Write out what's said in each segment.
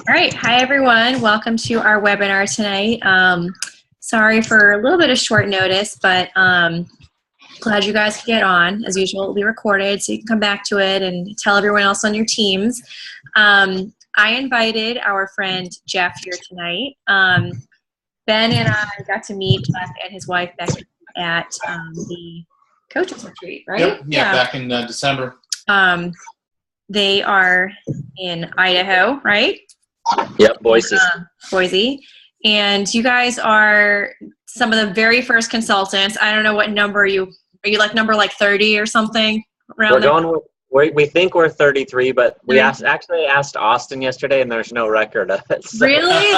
All right. Hi, everyone. Welcome to our webinar tonight. Sorry for a little bit of short notice, but glad you guys could get on. As usual, it'll be recorded, so you can come back to it and tell everyone else on your teams. I invited our friend Jeff here tonight. Ben and I got to meet Jeff and his wife Becky at the coaches retreat, right? Yep. Yeah, back in December. They are in Idaho, right? Yep, Boise. Boise. And you guys are some of the very first consultants. I don't know what number are you like number 30 or something? We're going with, we think we're 33, but we actually asked Austin yesterday and there's no record of it. So. Really?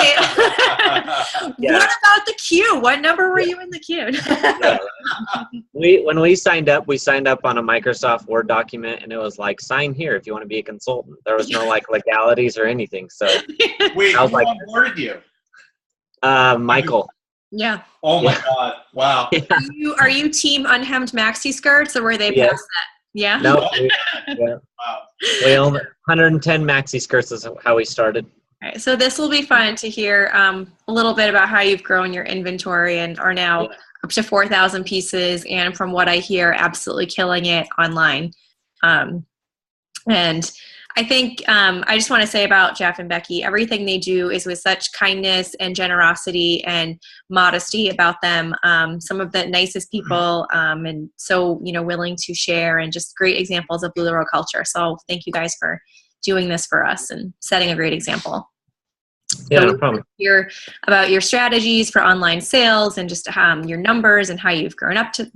Yeah. What about the queue? What number were you in the queue? When we signed up on a Microsoft Word document and it was like, sign here if you want to be a consultant. There was no legalities or anything. So wait, I was who like, onboarded you? Michael. Yeah. Oh my God. Wow. Yeah. Are you team unhemmed maxi skirts or were they past that? Yeah. No. Wow. We own 110 maxi skirts is how we started. All right, so this will be fun to hear a little bit about how you've grown your inventory and are now up to 4,000 pieces, and from what I hear, absolutely killing it online. And I think I just want to say about Jeff and Becky, everything they do is with such kindness and generosity and modesty about them. Some of the nicest people and so willing to share, and just great examples of LuLaRoe culture. So thank you guys for doing this for us and setting a great example. Yeah, so no problem. Hear about your strategies for online sales and just your numbers and how you've grown to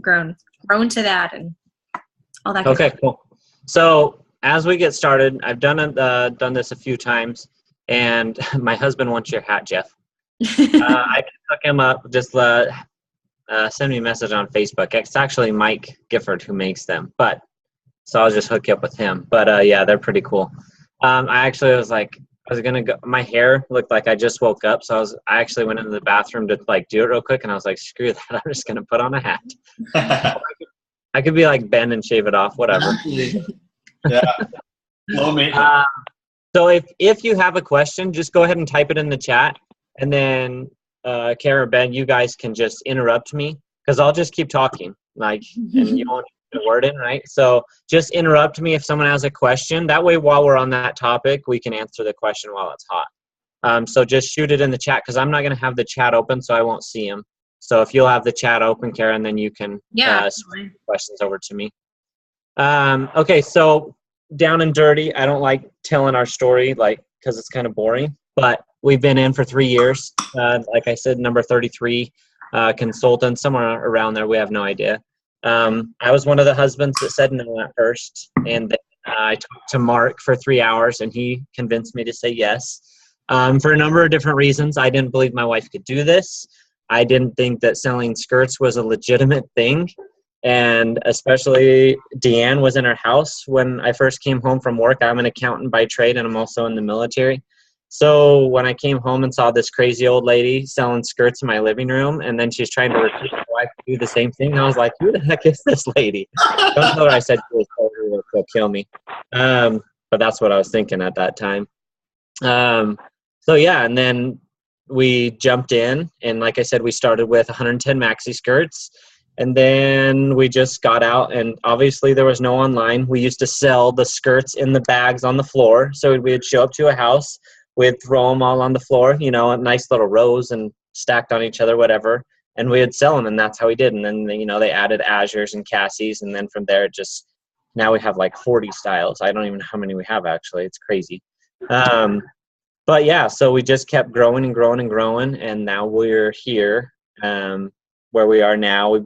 that and all that. Okay, cool. So as we get started, I've done this a few times, and my husband wants your hat, Jeff. I can hook him up. Just send me a message on Facebook. It's actually Mike Gifford who makes them, so I'll just hook you up with him. But yeah, they're pretty cool. I was gonna go. My hair looked like I just woke up, so I actually went into the bathroom to do it real quick, and I was like, screw that, I'm just gonna put on a hat. I could be like Ben and shave it off, whatever. Yeah. Low maintenance. So if you have a question, just go ahead and type it in the chat, and then Kara or Ben, you guys can just interrupt me because I'll just keep talking, and you won't get a word in, right? So just interrupt me if someone has a question. That way, while we're on that topic, we can answer the question while it's hot. So just shoot it in the chat because I'm not going to have the chat open, so I won't see them. So if you'll have the chat open, Kara, and then you can switch questions over to me. Okay, so down and dirty, I don't like telling our story because it's kind of boring, but we've been in for 3 years. Like I said, number 33 consultants, somewhere around there, we have no idea. I was one of the husbands that said no at first, and then I talked to Mark for 3 hours and he convinced me to say yes. For a number of different reasons. I didn't believe my wife could do this. I didn't think that selling skirts was a legitimate thing. And especially Deanne was in our house when I first came home from work. I'm an accountant by trade and I'm also in the military. So when I came home and saw this crazy old lady selling skirts in my living room, and then she's trying to recruit my wife to do the same thing, I was like, who the heck is this lady? Don't tell her I said she was she'll kill me. But that's what I was thinking at that time. So yeah, and then we jumped in, and like I said, we started with 110 maxi skirts. And then we just got out, and obviously there was no online. We used to sell the skirts in the bags on the floor. So we'd show up to a house, we'd throw them all on the floor, a nice little rows and stacked on each other, whatever. And we would sell them, and that's how we did. And then, they added Azures and Cassies. And then from there, now we have 40 styles. I don't even know how many we have, actually. It's crazy. But yeah, so we just kept growing and growing and growing. And now we're here. Where we are now.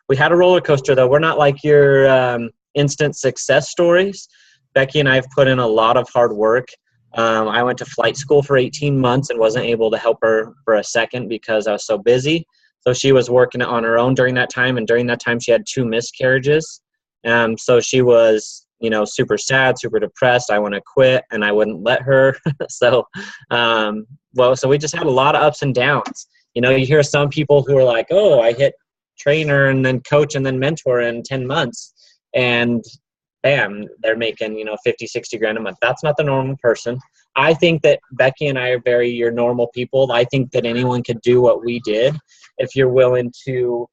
We had a roller coaster though. We're not like your instant success stories. Becky and I have put in a lot of hard work. I went to flight school for 18 months and wasn't able to help her for a second because I was so busy. So she was working on her own during that time, and during that time she had 2 miscarriages. So she was, super sad, super depressed. I want to quit, and I wouldn't let her. So we just had a lot of ups and downs. You hear some people who are like, oh, I hit trainer and then coach and then mentor in 10 months. And bam, they're making, 50, 60 grand a month. That's not the normal person. I think that Becky and I are very your normal people. I think that anyone could do what we did if you're willing to.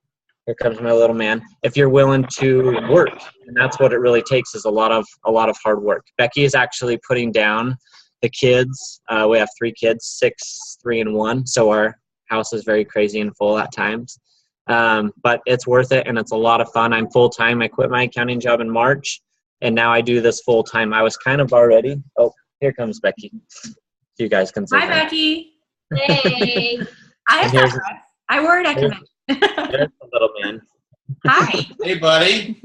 Here comes my little man. If you're willing to work, and that's what it really takes, is a lot of hard work. Becky is actually putting down the kids. We have 3 kids, 6, 3, and 1. So our house is very crazy and full at times. But it's worth it, and it's a lot of fun. I'm full time. I quit my accounting job in March, and now I do this full time. I was kind of already. Oh, here comes Becky. You guys can say Hi, hi. Becky. Hey. I have that dress. I wore it at convention. There's the little man. Hi. Hey, buddy.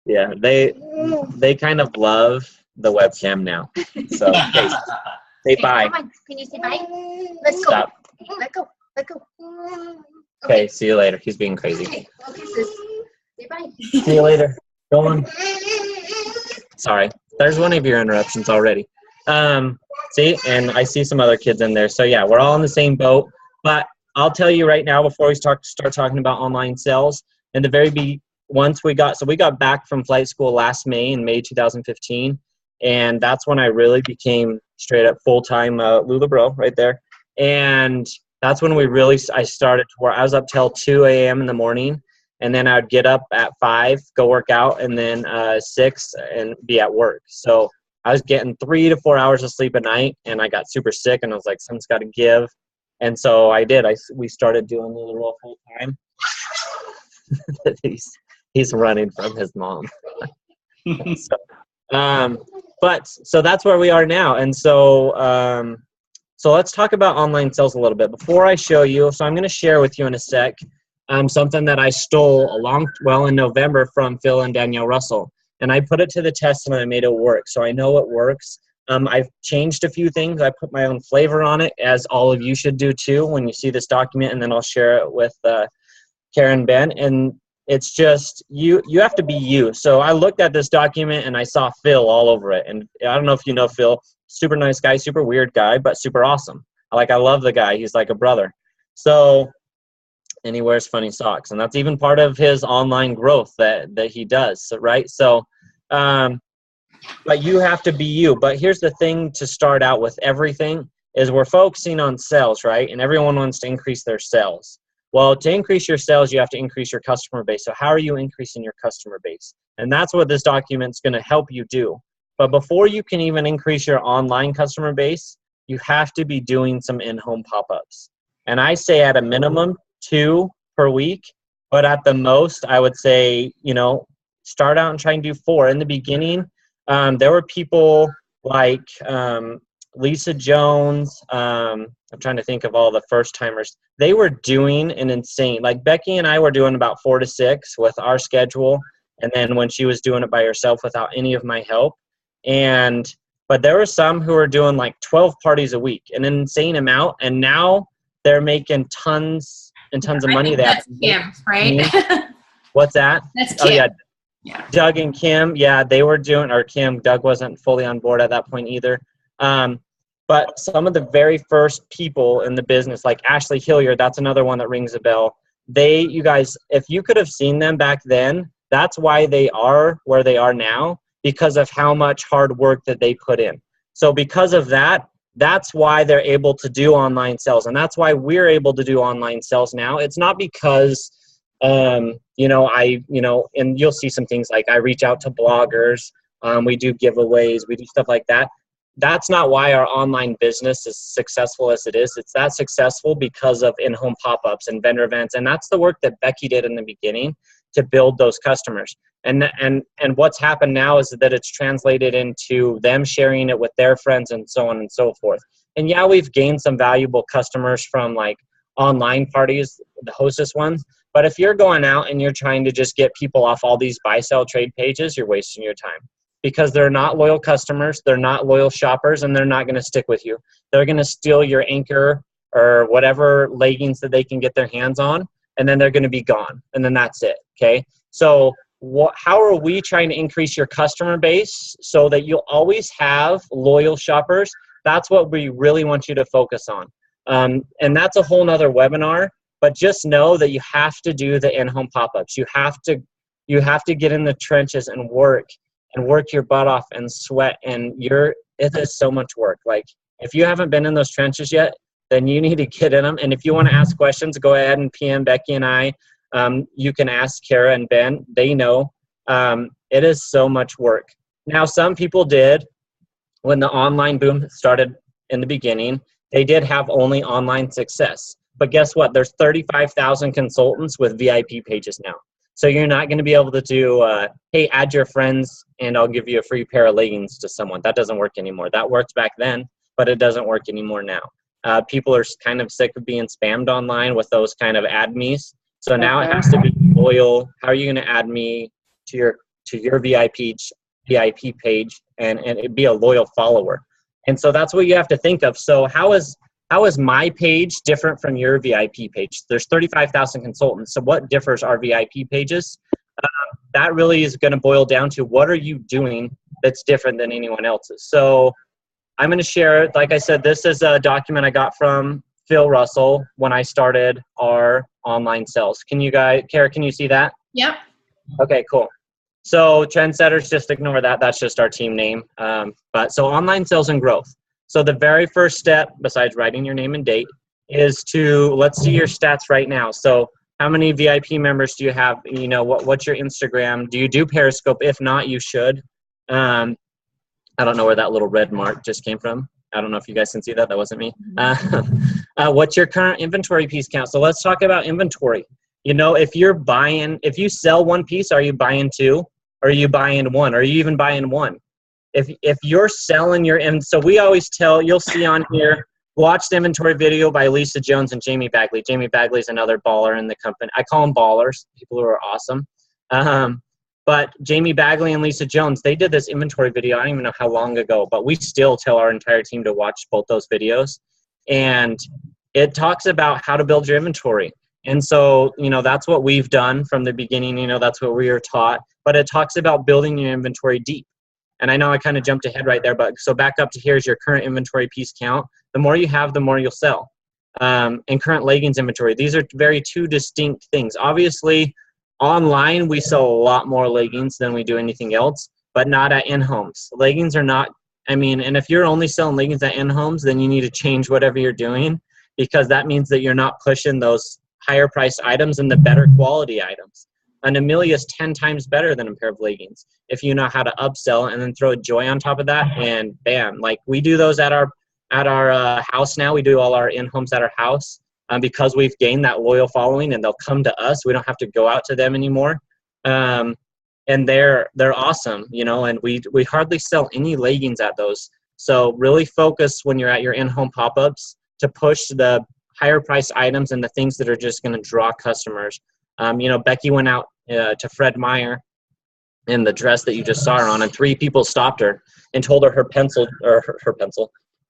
Yeah, they kind of love the webcam now. So okay, say bye. Come on. Can you say bye? Let's go. Stop. Let go. Let go. Okay, see you later. He's being crazy. Okay, sis. Say bye. See you later. Go on. Sorry, there's one of your interruptions already. See, and I see some other kids in there. So yeah, we're all in the same boat. But I'll tell you right now, before we start talking about online sales, in the very once we got back from flight school last May, in May 2015, and that's when I really became straight up full time Lula Bro right there. And that's when I started to work. I was up till 2 a.m. in the morning, and then I'd get up at 5, go work out, and then 6 and be at work. So I was getting 3 to 4 hours of sleep a night, and I got super sick, and I was like, something's got to give. And so I did. We started doing Lula Bro full time. He's running from his mom. So that's where we are now. And so let's talk about online sales a little bit. Before I show you, so I'm going to share with you in a sec something that I stole in November from Phil and Danielle Russell. And I put it to the test and I made it work. So I know it works. I've changed a few things. I put my own flavor on it, as all of you should do too when you see this document, and then I'll share it with Karen and Ben. And it's just, you have to be you. So I looked at this document and I saw Phil all over it. And I don't know if you know Phil, super nice guy, super weird guy, but super awesome. I love the guy. He's like a brother. So, and he wears funny socks. And that's even part of his online growth that he does, right? So, but you have to be you. But here's the thing to start out with everything is we're focusing on sales, right? And everyone wants to increase their sales. Well, to increase your sales, you have to increase your customer base. So how are you increasing your customer base? And that's what this document's going to help you do. But before you can even increase your online customer base, you have to be doing some in-home pop-ups. And I say at a minimum 2 per week, but at the most, I would say, start out and try and do 4. In the beginning, there were people like Lisa Jones. I'm trying to think of all the first timers. They were doing an insane, like Becky and I were doing about 4 to 6 with our schedule. And then when she was doing it by herself without any of my help. But there were some who were doing like 12 parties a week, an insane amount. And now they're making tons and tons of money. That's Kim, right? What's that? That's Kim. Oh, yeah. Yeah. Doug and Kim, yeah, they were doing, or Kim, Doug wasn't fully on board at that point either. But some of the very first people in the business, like Ashley Hilliard, that's another one that rings a bell. You guys, if you could have seen them back then, that's why they are where they are now, because of how much hard work that they put in. So because of that, that's why they're able to do online sales. And that's why we're able to do online sales now. It's not because, and you'll see some things like I reach out to bloggers, we do giveaways, we do stuff like that. That's not why our online business is successful as it is. It's that successful because of in-home pop-ups and vendor events. And that's the work that Becky did in the beginning to build those customers. And what's happened now is that it's translated into them sharing it with their friends and so on and so forth. And yeah, we've gained some valuable customers from like online parties, the Hostess ones. But if you're going out and you're trying to just get people off all these buy, sell, trade pages, you're wasting your time. Because they're not loyal customers, they're not loyal shoppers, and they're not going to stick with you. They're going to steal your Anchor or whatever leggings that they can get their hands on, and then they're going to be gone, and then that's it, okay? So how are we trying to increase your customer base so that you'll always have loyal shoppers? That's what we really want you to focus on. And that's a whole nother webinar, but just know that you have to do the in-home pop-ups. You have to get in the trenches and work and work your butt off and sweat, and it is so much work. Like, if you haven't been in those trenches yet, then you need to get in them. And if you want to ask questions, go ahead and PM Becky and I. You can ask Kara and Ben. They know. It is so much work. Now, some people did, when the online boom started in the beginning, they did have only online success. But guess what? There's 35,000 consultants with VIP pages now. So you're not going to be able to do, hey, add your friends and I'll give you a free pair of leggings to someone. That doesn't work anymore. That worked back then, but it doesn't work anymore now. People are kind of sick of being spammed online with those kind of add me's. So now it has to be loyal. How are you going to add me to your VIP page and be a loyal follower? And so that's what you have to think of. So how is my page different from your VIP page? There's 35,000 consultants. So what differs our VIP pages? That really is going to boil down to what are you doing that's different than anyone else's. So I'm going to share, like I said, this is a document I got from Phil Russell when I started our online sales. Kara, can you see that? Yep. Okay, cool. So Trendsetters, just ignore that. That's just our team name. But so online sales and growth. So the very first step, besides writing your name and date, is to, let's see your stats right now. So how many VIP members do you have? You know, what's your Instagram? Do you do Periscope? If not, you should. I don't know where that little red mark just came from. I don't know if you guys can see that. That wasn't me. What's your current inventory piece count? So let's talk about inventory. You know, if you sell one piece, are you buying two? Or are you buying one? Or are you even buying one? If you're selling so we always tell, you'll see on here, watch the inventory video by Lisa Jones and Jamie Bagley. Jamie Bagley is another baller in the company. I call them ballers, people who are awesome. But Jamie Bagley and Lisa Jones, they did this inventory video, I don't even know how long ago, but we still tell our entire team to watch both those videos. And it talks about how to build your inventory. And so, you know, that's what we've done from the beginning. You know, that's what we were taught. But it talks about building your inventory deep. And I know I kind of jumped ahead right there, but so back up to here's your current inventory piece count. The more you have, the more you'll sell. And current leggings inventory. These are two distinct things. Obviously, online, we sell a lot more leggings than we do anything else, but not at in-homes. Leggings are not, and if you're only selling leggings at in-homes, then you need to change whatever you're doing, because that means that you're not pushing those higher priced items and the better quality items. An Amelia is 10 times better than a pair of leggings if you know how to upsell and then throw a Joy on top of that, and bam. Like, we do those at our house now. We do all our in-homes at our house. Because we've gained that loyal following and they'll come to us. We don't have to go out to them anymore. And they're awesome, you know, and we hardly sell any leggings at those. So really focus when you're at your in-home pop-ups to push the higher priced items and the things that are just going to draw customers. You know, Becky went out to Fred Meyer in the dress that you just saw her on, and 3 people stopped her and told her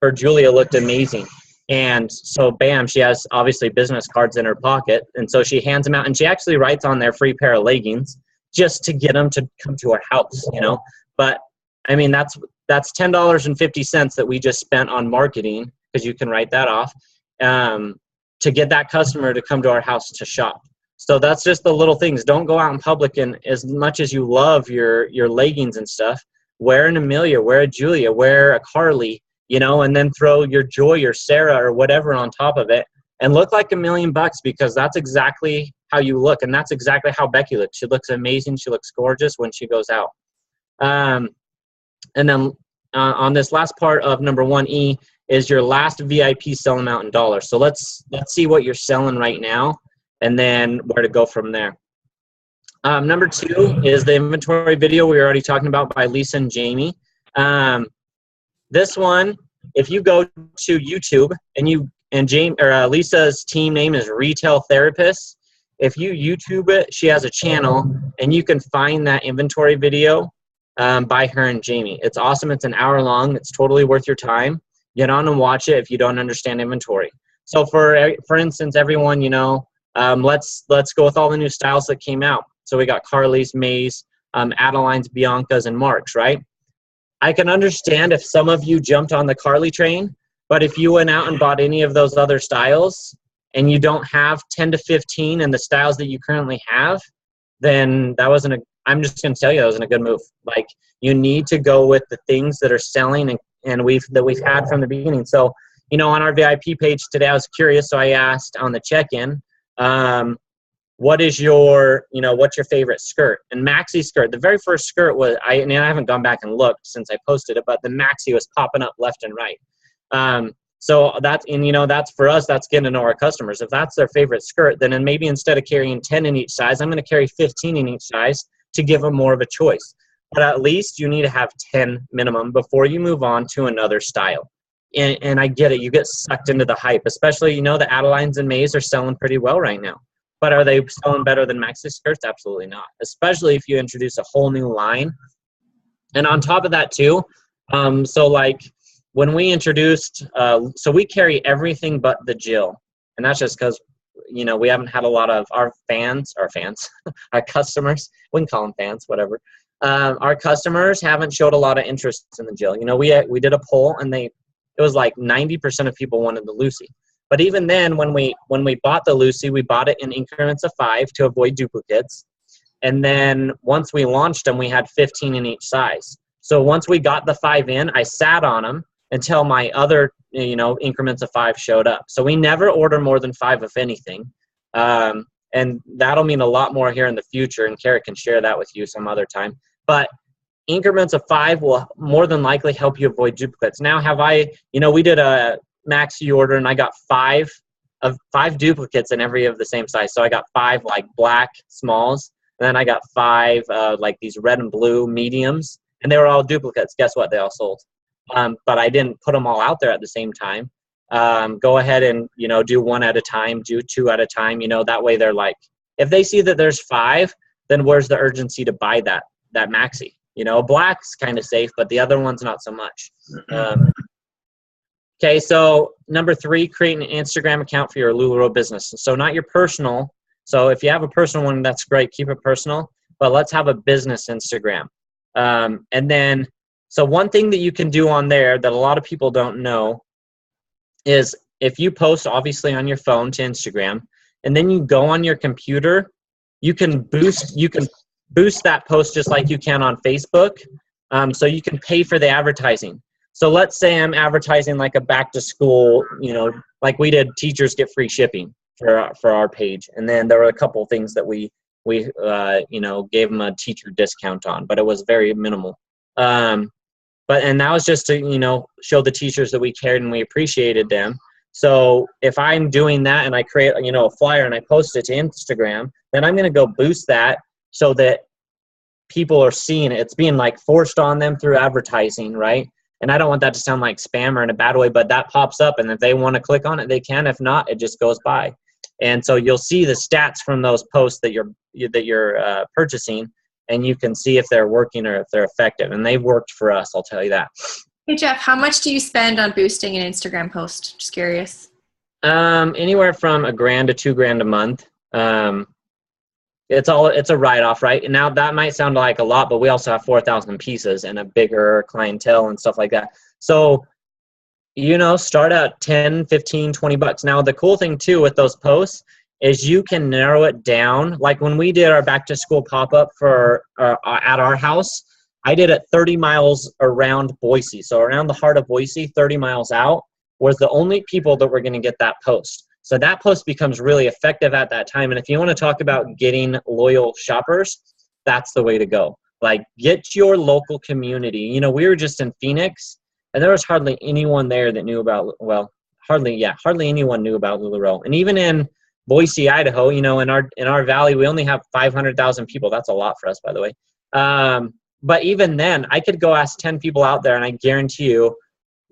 her Julia looked amazing. And so, bam, she has obviously business cards in her pocket. And so she hands them out, and she actually writes on their free pair of leggings just to get them to come to her house, you know. But, that's $10.50 that we just spent on marketing, because you can write that off, to get that customer to come to our house to shop. So that's just the little things. Don't go out in public, and as much as you love your leggings and stuff, wear an Amelia, wear a Julia, wear a Carly, you know, and then throw your Joy or Sarah or whatever on top of it and look like $1 million, because that's exactly how you look. And that's exactly how Becky looks. She looks amazing. She looks gorgeous when she goes out. And then on this last part of number 1E is your last VIP sell amount in dollars. So let's see what you're selling right now and then where to go from there. Number 2 is the inventory video we were already talking about by Lisa and Jamie. This one, if you go to YouTube and Lisa's team name is Retail Therapist. If you YouTube it, she has a channel, and you can find that inventory video by her and Jamie. It's awesome. It's an hour long. It's totally worth your time. Get on and watch it if you don't understand inventory. So for instance, everyone, you know, let's go with all the new styles that came out. So we got Carly's, May's, Adeline's, Bianca's, and Mark's, right? I can understand if some of you jumped on the Carly train, but if you went out and bought any of those other styles and you don't have 10 to 15 in the styles that you currently have, then that wasn't I'm just going to tell you that was a good move. Like, you need to go with the things that are selling and we've had from the beginning. So, you know, on our VIP page today, I was curious, so I asked on the check-in, what is your, you know, what's your favorite skirt? And maxi skirt, the very first skirt was, I haven't gone back and looked since I posted it, but the maxi was popping up left and right. So that's, and you know, that's for us, that's getting to know our customers. If that's their favorite skirt, then maybe instead of carrying 10 in each size, I'm going to carry 15 in each size to give them more of a choice. But at least you need to have 10 minimum before you move on to another style. And I get it. You get sucked into the hype, especially, you know, the Adelines and Mays are selling pretty well right now. But are they selling better than maxi skirts? Absolutely not, especially if you introduce a whole new line. And on top of that too, so like when we introduced, so we carry everything but the Jill. And that's just because, you know, we haven't had a lot of our customers, we can call them fans, whatever. Our customers haven't showed a lot of interest in the Jill. You know, we did a poll and it was like 90% of people wanted the Lucy. But even then, when we bought the Lucy, we bought it in increments of 5 to avoid duplicates. And then once we launched them, we had 15 in each size. So once we got the 5 in, I sat on them until my other, you know, increments of 5 showed up. So we never order more than 5 of anything. And that'll mean a lot more here in the future. And Kara can share that with you some other time. But increments of 5 will more than likely help you avoid duplicates. Now, you know, we did a maxi order and I got 5 duplicates in every of the same size. So I got 5 like black smalls, and then I got 5 like these red and blue mediums, and they were all duplicates. Guess what? They all sold. But I didn't put them all out there at the same time. Go ahead and, you know, do 1 at a time, do 2 at a time. You know, that way they're like, if they see that there's 5, then where's the urgency to buy that maxi? You know, black's kind of safe, but the other one's not so much. Okay, so number 3, create an Instagram account for your LuLaRoe business. So not your personal. So if you have a personal one, that's great. Keep it personal. But let's have a business Instagram. And then, so one thing that you can do on there that a lot of people don't know is if you post obviously on your phone to Instagram, and then you go on your computer, you can boost that post just like you can on Facebook. So you can pay for the advertising. So let's say I'm advertising like a back to school, you know, like we did teachers get free shipping for our page. And then there were a couple of things that we you know, gave them a teacher discount on, but it was very minimal. And that was just to, you know, show the teachers that we cared and we appreciated them. So if I'm doing that and I create, you know, a flyer and I post it to Instagram, then I'm going to go boost that so that people are seeing it. It's being like forced on them through advertising, right? And I don't want that to sound like spam or in a bad way, but that pops up, and if they want to click on it, they can. If not, it just goes by. And so you'll see the stats from those posts that you're purchasing, and you can see if they're working or if they're effective. And they've worked for us, I'll tell you that. Hey Jeff, how much do you spend on boosting an Instagram post? Just curious. Anywhere from $1,000 to $2,000 a month. It's a write-off, right? And now that might sound like a lot, but we also have 4,000 pieces and a bigger clientele and stuff like that. So, you know, start at 10, 15, 20 bucks. Now, the cool thing too with those posts is you can narrow it down. Like when we did our back to school pop-up for at our house, I did it 30 miles around Boise. So around the heart of Boise, 30 miles out was the only people that were going to get that post. So that post becomes really effective at that time. And if you want to talk about getting loyal shoppers, that's the way to go. Like, get your local community. You know, we were just in Phoenix, and there was hardly anyone there that knew about, well, hardly anyone knew about LuLaRoe. And even in Boise, Idaho, you know, in our valley, we only have 500,000 people. That's a lot for us, by the way. But even then, I could go ask 10 people out there, and I guarantee you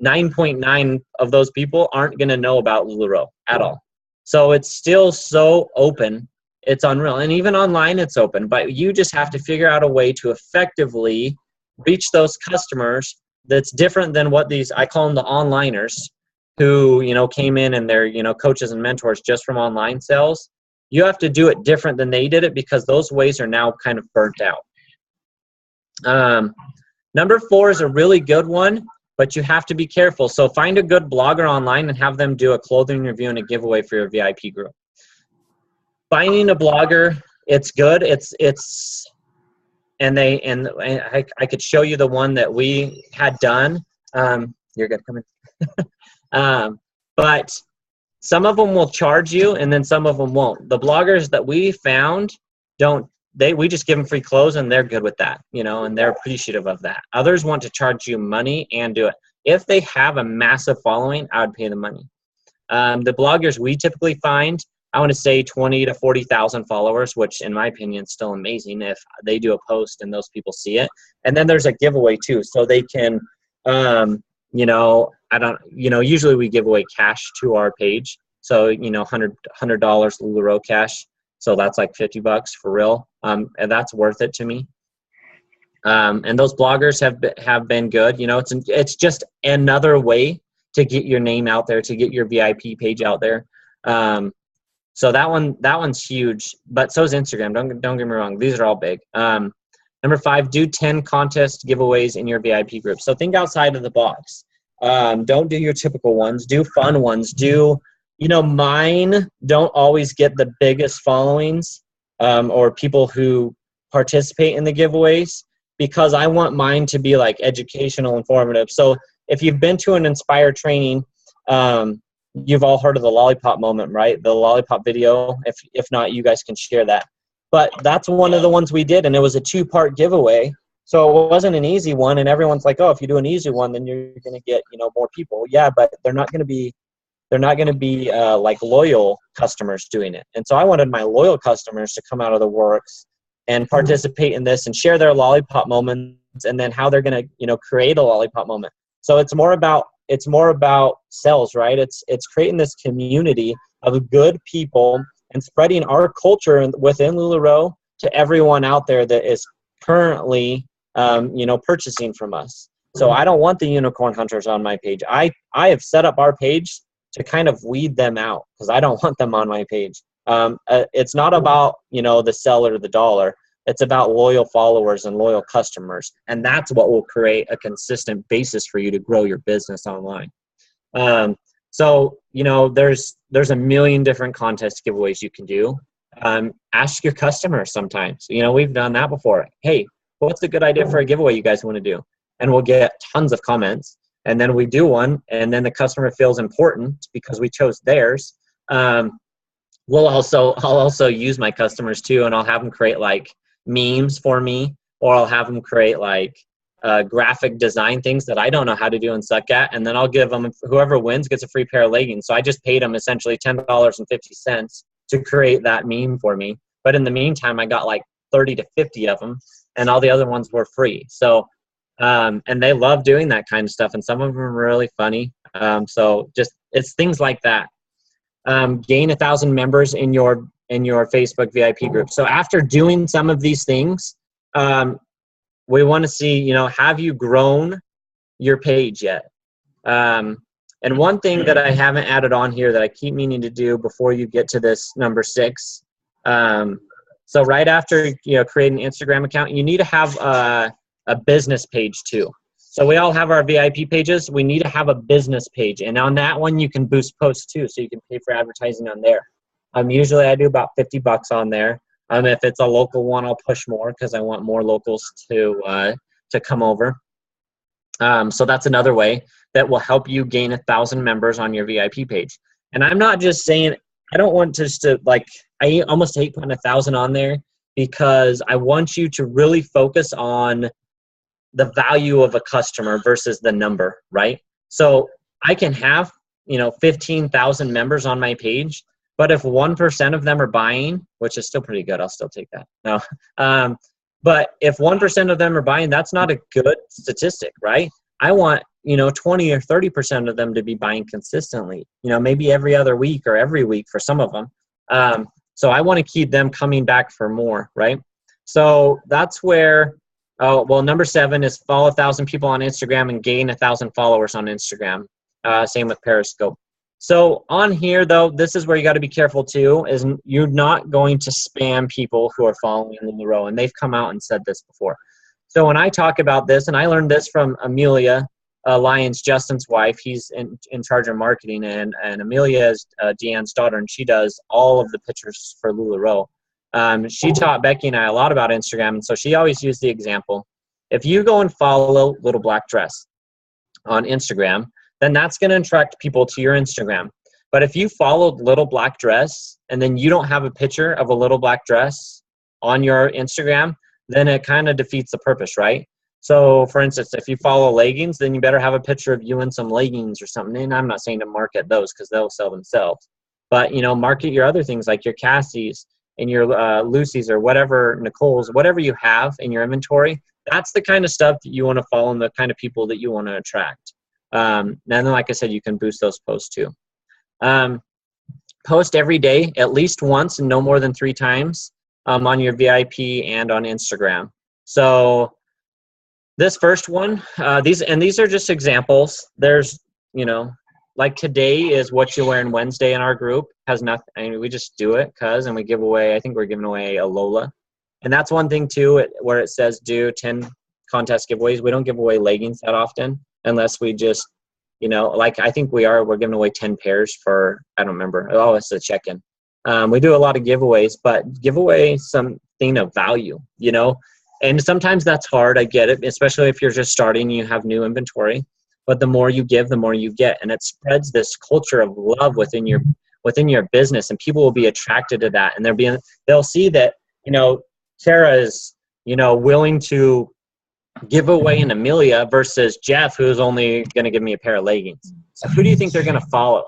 9.9 of those people aren't going to know about LuLaRoe at all. So it's still so open. It's unreal. And even online, it's open. But you just have to figure out a way to effectively reach those customers that's different than what these, I call them the onliners, who, you know, came in and they're, you know, coaches and mentors just from online sales. You have to do it different than they did it, because those ways are now kind of burnt out. Number 4 is a really good one, but you have to be careful. So find a good blogger online and have them do a clothing review and a giveaway for your VIP group. Finding a blogger, it's good. It's I could show you the one that we had done. You're good, come in. But some of them will charge you, and then some of them won't. The bloggers that we found we just give them free clothes, and they're good with that, and they're appreciative of that. Others want to charge you money and do it. If they have a massive following, I would pay the money. The bloggers we typically find, I want to say 20 to 40,000 followers, which in my opinion is still amazing if they do a post and those people see it. And then there's a giveaway too. So they can, usually we give away cash to our page. So, $100 LuLaRoe cash. So that's like $50 for real. And that's worth it to me. And those bloggers have been good. It's just another way to get your name out there, to get your VIP page out there. So that one's huge, but so is Instagram. Don't get me wrong. These are all big. Number 5, do 10 contest giveaways in your VIP group. So think outside of the box. Don't do your typical ones. Do fun ones. Mine don't always get the biggest followings or people who participate in the giveaways, because I want mine to be like educational, informative. So if you've been to an Inspire training, you've all heard of the lollipop moment, right? The lollipop video. If not, you guys can share that. But that's one of the ones we did, and it was a 2-part giveaway. So it wasn't an easy one, and everyone's like, oh, if you do an easy one, then you're going to get, more people. Yeah, but they're not going to be like loyal customers doing it. And so I wanted my loyal customers to come out of the works and participate in this and share their lollipop moments, and then how they're going to, create a lollipop moment. So it's more about sales, right? It's creating this community of good people and spreading our culture within LuLaRoe to everyone out there that is currently, purchasing from us. So I don't want the unicorn hunters on my page. I have set up our page to kind of weed them out, because I don't want them on my page. It's not about, the seller, the dollar. It's about loyal followers and loyal customers. And that's what will create a consistent basis for you to grow your business online. So, there's a million different contest giveaways you can do. Ask your customers sometimes. We've done that before. Hey, what's a good idea for a giveaway you guys want to do? And we'll get tons of comments. And then we do one, and then the customer feels important because we chose theirs. I'll also use my customers too, and I'll have them create like memes for me, or I'll have them create like graphic design things that I don't know how to do and suck at, and then I'll give them, whoever wins gets a free pair of leggings. So I just paid them essentially $10.50 to create that meme for me. But in the meantime, I got like 30 to 50 of them, and all the other ones were free. So and they love doing that kind of stuff, and some of them are really funny. So just, it's things like that. Gain 1,000 members in your Facebook VIP group. So after doing some of these things, we want to see, have you grown your page yet? And one thing that I haven't added on here that I keep meaning to do before you get to this number 6. So right after, create an Instagram account, you need to have a business page too. So we all have our VIP pages. We need to have a business page. And on that one, you can boost posts too. So you can pay for advertising on there. Usually I do about $50 on there. If it's a local one, I'll push more because I want more locals to come over. So that's another way that will help you gain 1,000 members on your VIP page. And I'm not just saying, I don't want to like, I almost hate putting 1,000 on there, because I want you to really focus on the value of a customer versus the number, right? So I can have, 15,000 members on my page, but if 1% of them are buying, which is still pretty good, I'll still take that. No, but if 1% of them are buying, that's not a good statistic, right? I want, 20 or 30% of them to be buying consistently, maybe every other week or every week for some of them. So I want to keep them coming back for more, right? So that's where, number 7 is follow 1,000 people on Instagram and gain 1,000 followers on Instagram. Same with Periscope. So on here, though, this is where you got to be careful too, is you're not going to spam people who are following LuLaRoe, and they've come out and said this before. So when I talk about this, and I learned this from Amelia Lyons, Justin's wife, he's in charge of marketing, and Amelia is Deanne's daughter, and she does all of the pictures for LuLaRoe. She taught Becky and I a lot about Instagram, and so she always used the example. If you go and follow Little Black Dress on Instagram, then that's going to attract people to your Instagram. But if you followed Little Black Dress and then you don't have a picture of a little black dress on your Instagram, then it kind of defeats the purpose, right? So for instance, if you follow leggings, then you better have a picture of you in some leggings or something. And I'm not saying to market those because they'll sell themselves. But, market your other things like your Cassies and your Lucy's or whatever, Nicole's, whatever you have in your inventory. That's the kind of stuff that you want to follow and the kind of people that you want to attract. And then, like I said, you can boost those posts too. Post every day, at least once and no more than 3 times on your VIP and on Instagram. So this first one, these are just examples. There's, like today is what you're wearing Wednesday in our group. Has nothing. I mean, we just do it and we give away. I think we're giving away a Lola, and that's one thing too. Where it says do 10 contest giveaways. We don't give away leggings that often unless we just, like I think we're giving away 10 pairs for, I don't remember. Oh, it's a check-in. We do a lot of giveaways, but give away something of value, and sometimes that's hard. I get it, especially if you're just starting and you have new inventory. But the more you give, the more you get, and it spreads this culture of love within your business, and people will be attracted to that, and they'll see that Tara is willing to give away an Amelia versus Jeff, who's only going to give me a pair of leggings. So who do you think they're going to follow?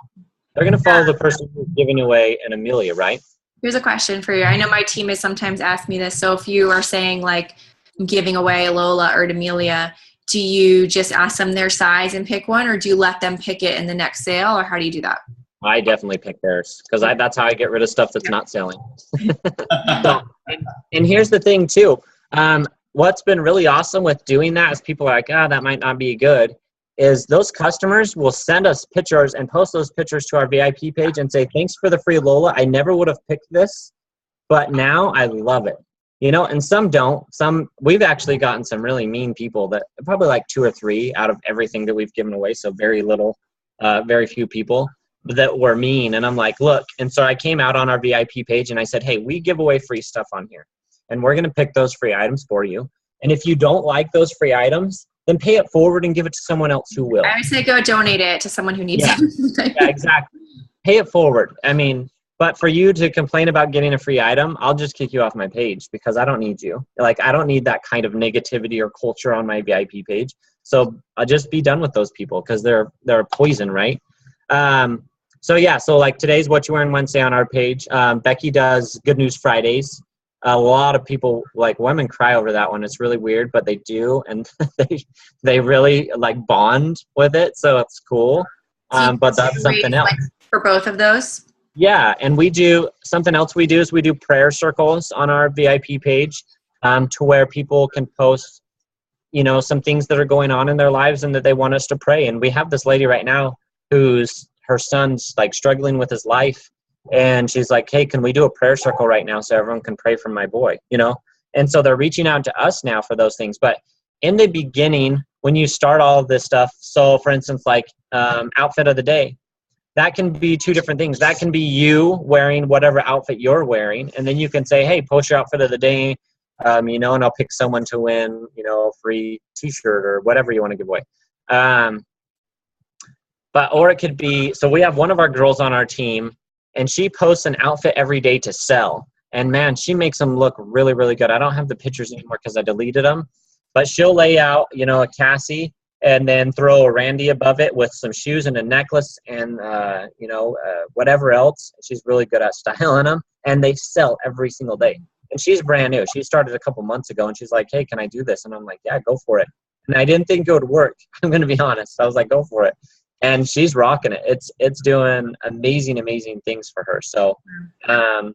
They're going to follow the person who's giving away an Amelia, right? Here's a question for you. I know my team has sometimes asked me this. So if you are saying like giving away a Lola or an Amelia, do you just ask them their size and pick one, or do you let them pick it in the next sale, or how do you do that? I definitely pick theirs because that's how I get rid of stuff that's not selling. So, and here's the thing too. What's been really awesome with doing that is people are like, that might not be good, is those customers will send us pictures and post those pictures to our VIP page and say, thanks for the free Lola. I never would have picked this, but now I love it. And some don't. We've actually gotten some really mean people that probably like 2 or 3 out of everything that we've given away. So very little, very few people that were mean. And I'm like, look. And so I came out on our VIP page and I said, hey, we give away free stuff on here, and we're going to pick those free items for you. And if you don't like those free items, then pay it forward and give it to someone else who will. I would say go donate it to someone who needs it. Yeah, exactly. Pay it forward. I mean, but for you to complain about getting a free item, I'll just kick you off my page because I don't need you. Like, I don't need that kind of negativity or culture on my VIP page. So I'll just be done with those people because they're poison, right? So like today's What You Wearing Wednesday on our page. Becky does Good News Fridays. A lot of people, like women, cry over that one. It's really weird, but they do, and they really like bond with it. So it's cool. But that's something else. Like, for both of those? Yeah, and we do something else. We do prayer circles on our VIP page, to where people can post, some things that are going on in their lives and that they want us to pray. And we have this lady right now her son's like struggling with his life, and she's like, hey, can we do a prayer circle right now so everyone can pray for my boy? And so they're reaching out to us now for those things. But in the beginning, when you start all of this stuff, so for instance, like outfit of the day. That can be 2 different things. That can be you wearing whatever outfit you're wearing, and then you can say, hey, post your outfit of the day, and I'll pick someone to win, a free t-shirt or whatever you want to give away. Or it could be, so we have one of our girls on our team, and she posts an outfit every day to sell. And man, she makes them look really, really good. I don't have the pictures anymore because I deleted them, but she'll lay out, a Cassie, and then throw a Randy above it with some shoes and a necklace and, whatever else. She's really good at styling them, and they sell every single day. And she's brand new. She started a couple months ago, and she's like, hey, can I do this? And I'm like, yeah, go for it. And I didn't think it would work. I'm going to be honest. I was like, go for it. And she's rocking it. It's doing amazing, amazing things for her. So sock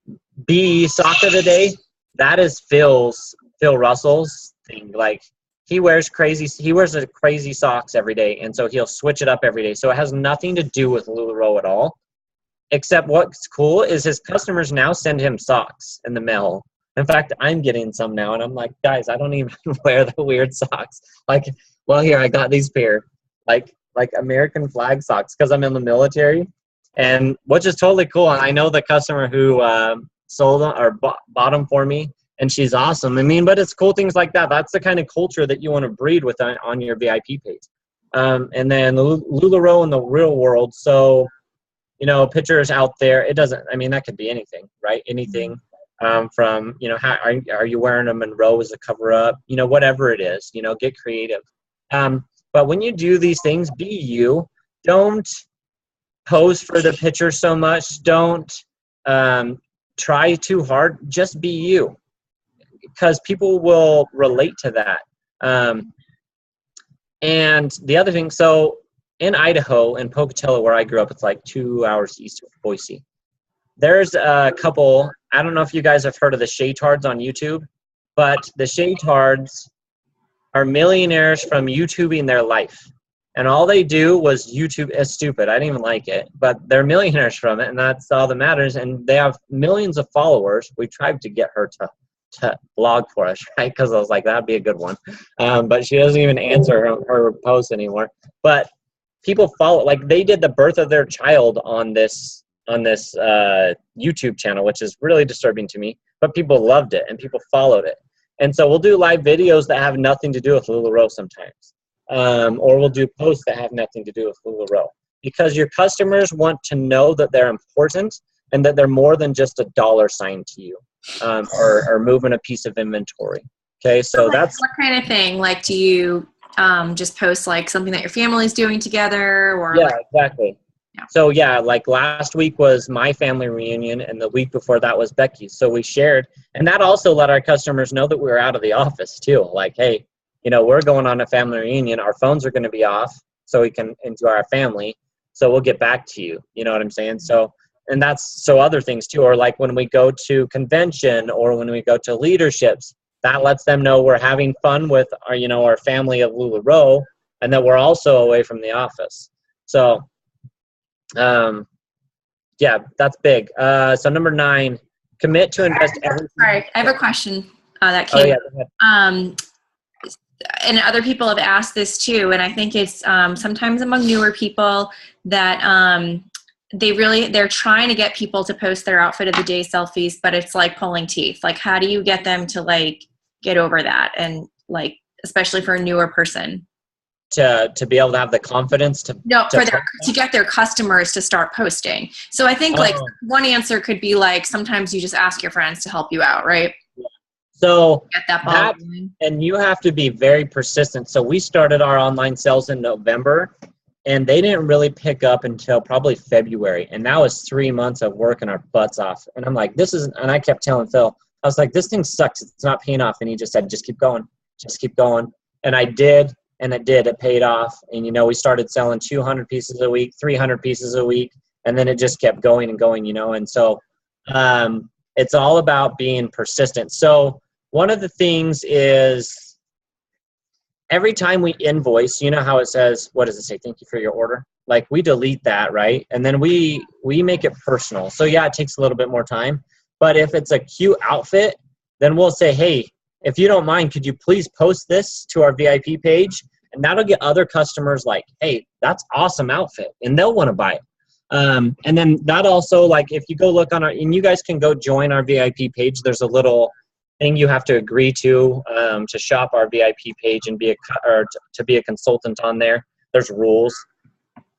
of the day, that is Phil Russell's thing. Like, he wears crazy socks every day, and so he'll switch it up every day. So it has nothing to do with LuLaRoe at all, except what's cool is his customers now send him socks in the mail. In fact, I'm getting some now, and I'm like, guys, I don't even wear the weird socks. Like, well, here, I got these pair, like American flag socks because I'm in the military, and which is totally cool. And I know the customer who sold or bought them for me, and she's awesome. I mean, but it's cool things like that. That's the kind of culture that you want to breed with on your VIP page. And then LuLaRoe in the real world. So, pictures out there. It doesn't. I mean, that could be anything, right? Anything from how are you wearing a Monroe as a cover up? Whatever it is. Get creative. But when you do these things, be you. Don't pose for the picture so much. Don't try too hard. Just be you, because people will relate to that. And the other thing, so in Idaho, in Pocatello, where I grew up, it's like 2 hours east of Boise. There's a couple, I don't know if you guys have heard of the Shaytards on YouTube, but the Shaytards are millionaires from YouTubing their life. And all they do was YouTube is stupid. I didn't even like it, but they're millionaires from it, and that's all that matters. And they have millions of followers. We tried to get her to blog for us, right? Because I was like, that'd be a good one. But she doesn't even answer her posts anymore. But people follow, like they did the birth of their child on this YouTube channel, which is really disturbing to me. But people loved it and people followed it. And so we'll do live videos that have nothing to do with LuLaRoe sometimes. Or we'll do posts that have nothing to do with LuLaRoe. Because your customers want to know that they're important and that they're more than just a dollar sign to you. Or moving a piece of inventory. Okay, so that's what kind of thing. Like, do you just post like something that your family's doing together, or exactly. Yeah. So like last week was my family reunion, and the week before that was Becky's. So we shared, and that also let our customers know that we were out of the office too. Like, hey, we're going on a family reunion. Our phones are going to be off, so we can enjoy our family. So we'll get back to you. You know what I'm saying? So. And that's so other things too, or like when we go to convention or when we go to leaderships, that lets them know we're having fun with our family of LuLaRoe, and that we're also away from the office. So, that's big. So number 9, commit to invest. Sorry, I have a question that came. And other people have asked this too, and I think it's sometimes among newer people that they're trying to get people to post their outfit of the day selfies, but it's like pulling teeth. Like, how do you get them to like get over that? And like, especially for a newer person, to be able to have the confidence to get their customers to start posting. So I think like one answer could be like, sometimes you just ask your friends to help you out, right? So get that ball and you have to be very persistent. So we started our online sales in November, and they didn't really pick up until probably February. And that was 3 months of working our butts off. And I'm like, and I kept telling Phil, I was like, this thing sucks. It's not paying off. And he just said, just keep going. Just keep going. And I did, and it paid off. And, we started selling 200 pieces a week, 300 pieces a week. And then it just kept going and going, And so it's all about being persistent. So one of the things is, every time we invoice, how it says, what does it say? Thank you for your order. Like, we delete that, right? And then we make it personal. So it takes a little bit more time. But if it's a cute outfit, then we'll say, hey, if you don't mind, could you please post this to our VIP page? And that'll get other customers like, hey, that's awesome outfit. And they'll want to buy it. And then that also, like, if you go look on and you guys can go join our VIP page. There's a little thing you have to agree to shop our VIP page and to be a consultant on there. There's rules.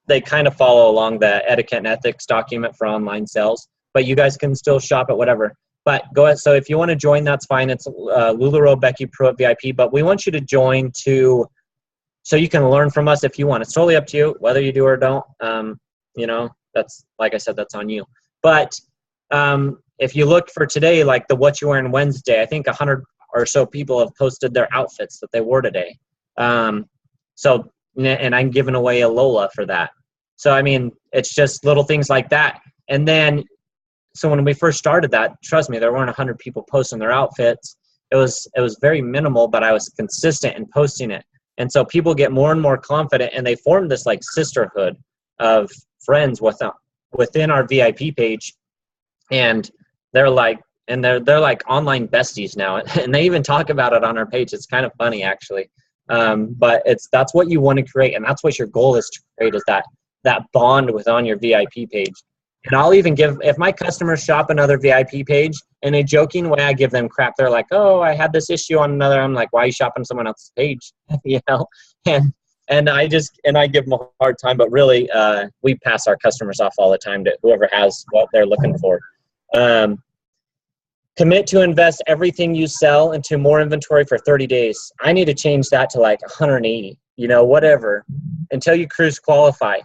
They kind of follow along the etiquette and ethics document for online sales, but you guys can still shop at whatever. But go ahead. So if you want to join, that's fine. It's LuLaRoe Becky Pruitt VIP, but we want you to join so you can learn from us if you want. It's totally up to you whether you do or don't. That's, like I said, that's on you. But if you look for today, like the What You Wearing Wednesday, I think 100 or so people have posted their outfits that they wore today. And I'm giving away a Lola for that. So, I mean, it's just little things like that. And then, so when we first started that, trust me, there weren't 100 people posting their outfits. It was very minimal, but I was consistent in posting it. And so people get more and more confident, and they form this like sisterhood of friends within our VIP page. And they're like online besties now, and they even talk about it on our page. It's kind of funny, actually. But that's what you want to create, and that's what your goal is to create, is that bond on your VIP page. And I'll even give, if my customers shop another VIP page, in a joking way, I give them crap. They're like, oh, I had this issue on another. I'm like, why are you shopping someone else's page? You know, and I give them a hard time, but really, we pass our customers off all the time to whoever has what they're looking for. Commit to invest everything you sell into more inventory for 30 days. I need to change that to like 180, you know, whatever, until you cruise qualify.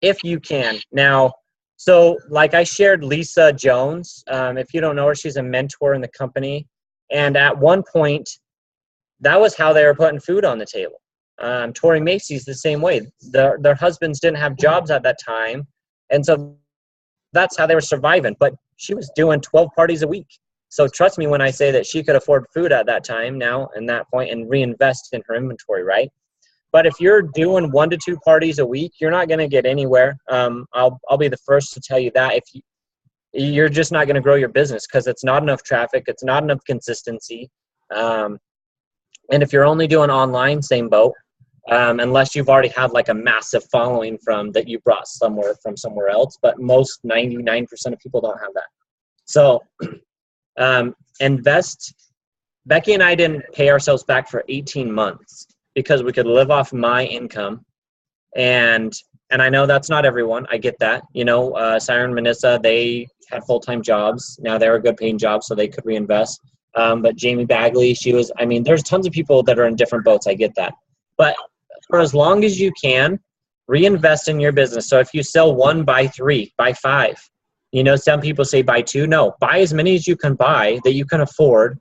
If you can. Now, so like I shared Lisa Jones. If you don't know her, she's a mentor in the company. And at one point, that was how they were putting food on the table. Tori Macy's the same way. Their husbands didn't have jobs at that time. And so that's how they were surviving. But she was doing 12 parties a week. So trust me when I say that she could afford food at that time now and that point and reinvest in her inventory, right? But if you're doing 1 to 2 parties a week, you're not going to get anywhere. I'll be the first to tell you that. If you're just not going to grow your business because it's not enough traffic, it's not enough consistency. And if you're only doing online, same boat. Unless you've already had like a massive following that you brought from somewhere else. But most 99% of people don't have that. So invest. Becky and I didn't pay ourselves back for 18 months. Because we could live off my income. And I know that's not everyone. I get that. You know, Siren and Manissa, they had full-time jobs. Now they're a good paying job, so they could reinvest. But Jamie Bagley, there's tons of people that are in different boats. I get that. But for as long as you can, reinvest in your business. So if you sell 1, buy 3, buy 5. You know, some people say buy 2. No, buy as many as you can buy that you can afford.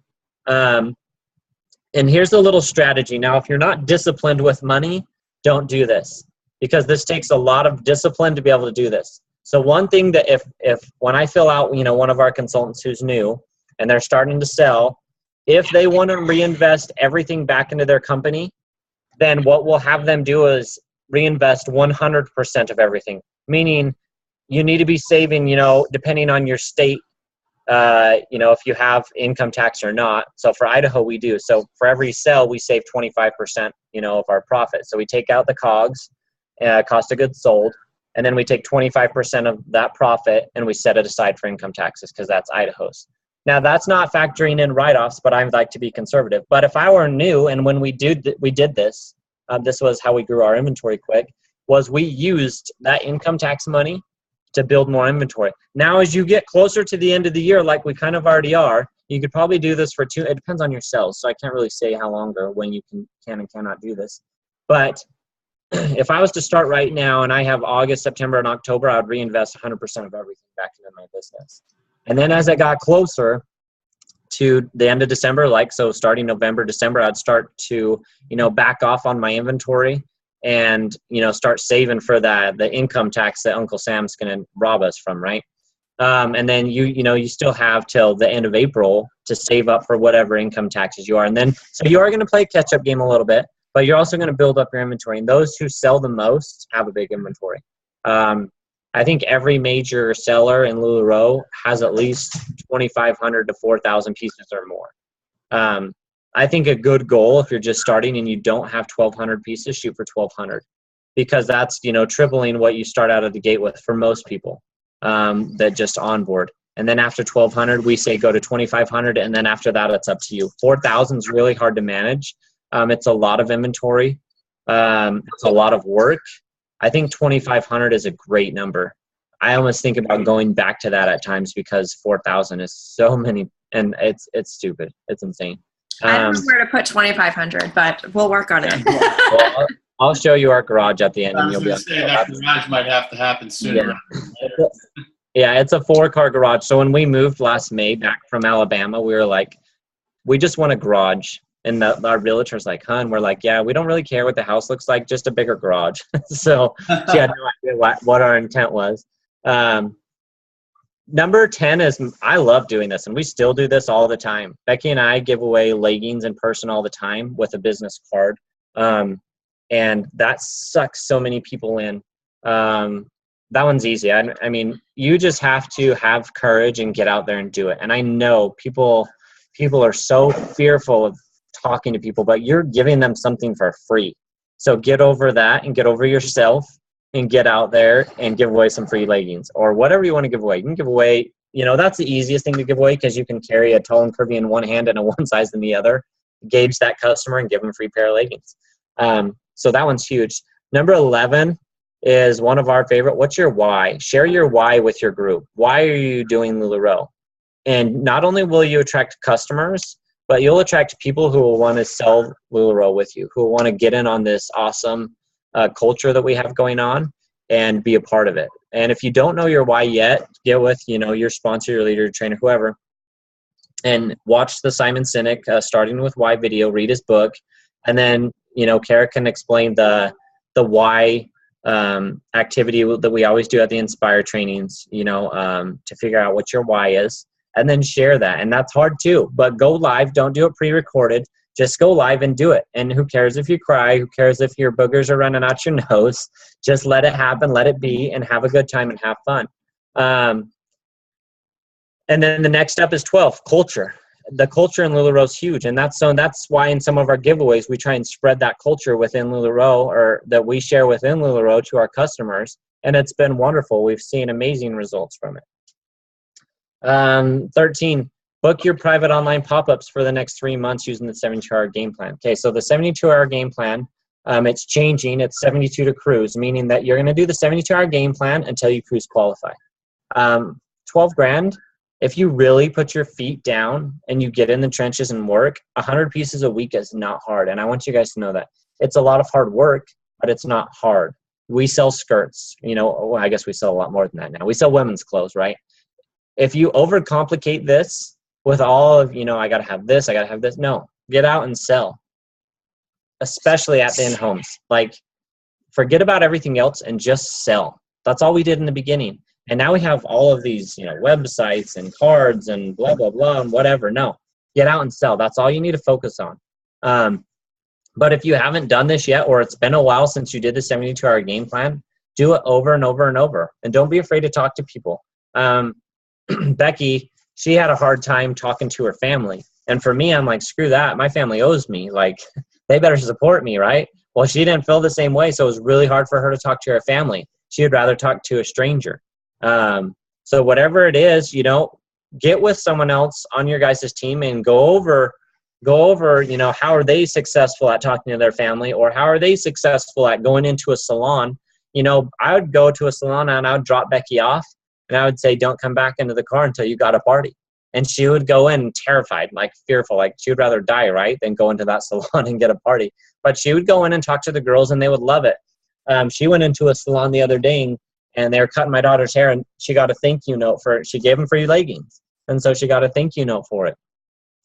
And here's a little strategy. Now, if you're not disciplined with money, don't do this because this takes a lot of discipline to be able to do this. So one thing that if when I fill out, you know, one of our consultants who's new and they're starting to sell, if they want to reinvest everything back into their company, then what we'll have them do is reinvest 100% of everything. Meaning you need to be saving, you know, depending on your state, you know, if you have income tax or not. So for Idaho, we do. So for every sale, we save 25%, you know, of our profit. So we take out the COGS, cost of goods sold, and then we take 25% of that profit and we set it aside for income taxes because that's Idaho's. Now that's not factoring in write-offs, but I like to be conservative. But if I were new and when we did this, this was how we grew our inventory quick, was we used that income tax money to build more inventory. Now, as you get closer to the end of the year, like we kind of already are, you could probably do this for 2. It depends on your sales, so I can't really say how long or when you can and cannot do this. But if I was to start right now and I have August, September, and October, I would reinvest 100% of everything back into my business. And then as I got closer to the end of December, like so starting November, December, I'd start to, you know, back off on my inventory and, you know, start saving for the income tax that Uncle Sam's going to rob us from, right? And then you still have till the end of April to save up for whatever income taxes you are. And then, so you are going to play catch-up game a little bit, but you're also going to build up your inventory. And those who sell the most have a big inventory. I think every major seller in LuLaRoe has at least 2,500 to 4,000 pieces or more. I think a good goal, if you're just starting and you don't have 1,200 pieces, shoot for 1,200, because that's, you know, tripling what you start out of the gate with for most people that just onboard. And then after 1,200, we say go to 2,500, and then after that, it's up to you. 4,000 is really hard to manage. It's a lot of inventory. It's a lot of work. I think 2,500 is a great number. I almost think about going back to that at times because 4,000 is so many, and it's stupid. It's insane. I don't know where to put 2,500, but we'll work on it. Well, I'll show you our garage at the end, and you'll be able to say that garage might have to happen sooner. Yeah, it's a 4-car garage. So when we moved last May back from Alabama, we were like, we just want a garage. And our realtor's like, huh? And we're like, yeah, we don't really care what the house looks like, just a bigger garage. So she had no idea what our intent was. Number 10 is, I love doing this, and we still do this all the time. Becky and I give away leggings in person all the time with a business card. And that sucks so many people in. That one's easy. I mean, you just have to have courage and get out there and do it. And I know people are so fearful of talking to people, but you're giving them something for free. So get over that and get over yourself and get out there and give away some free leggings or whatever you want to give away. You can give away, that's the easiest thing to give away because you can carry a tall and curvy in one hand and a one size in the other. Gauge that customer and give them a free pair of leggings. So that one's huge. Number 11 is one of our favorite. What's your why? Share your why with your group. Why are you doing LuLaRoe? And not only will you attract customers, but you'll attract people who will want to sell LuLaRoe with you, who will want to get in on this awesome culture that we have going on and be a part of it. And if you don't know your why yet, get with, your sponsor, your leader, your trainer, whoever, and watch the Simon Sinek Starting with Why video, read his book, and then, Kara can explain the why activity that we always do at the Inspire trainings, to figure out what your why is, and then share that. And that's hard too, but go live. Don't do it pre-recorded. Just go live and do it. And who cares if you cry? Who cares if your boogers are running out your nose? Just let it happen, let it be, and have a good time and have fun. And then the next step is 12, culture. The culture in LuLaRoe is huge. And that's why in some of our giveaways, we try and spread that culture within LuLaRoe, or that we share within LuLaRoe to our customers. And it's been wonderful. We've seen amazing results from it. 13, book your private online pop-ups for the next 3 months using the 72-hour game plan. Okay, so the 72-hour game plan, it's changing. It's 72 to cruise, meaning that you're going to do the 72-hour game plan until you cruise qualify. 12 grand. If you really put your feet down and you get in the trenches and work, 100 pieces a week is not hard. And I want you guys to know that. It's a lot of hard work, but it's not hard. We sell skirts. I guess we sell a lot more than that now. We sell women's clothes, right? If you overcomplicate this with all of, I got to have this, I got to have this. No, get out and sell, especially at the in-homes. Like, forget about everything else and just sell. That's all we did in the beginning. And now we have all of these, websites and cards and blah, blah, blah, and whatever. No, get out and sell. That's all you need to focus on. But if you haven't done this yet, or it's been a while since you did the 72-hour game plan, do it over and over and over. And don't be afraid to talk to people. Becky, she had a hard time talking to her family. And for me, I'm like, screw that. My family owes me. Like, they better support me, right? Well, she didn't feel the same way. So it was really hard for her to talk to her family. She would rather talk to a stranger. So whatever it is, get with someone else on your guys' team and go over, how are they successful at talking to their family, or how are they successful at going into a salon? I would go to a salon and I would drop Becky off and I would say, don't come back into the car until you got a party. And she would go in terrified, like fearful, like she would rather die, right, than go into that salon and get a party. But she would go in and talk to the girls and they would love it. She went into a salon the other day and they were cutting my daughter's hair, and she got a thank you note for it. She gave them free leggings. And so she got a thank you note for it.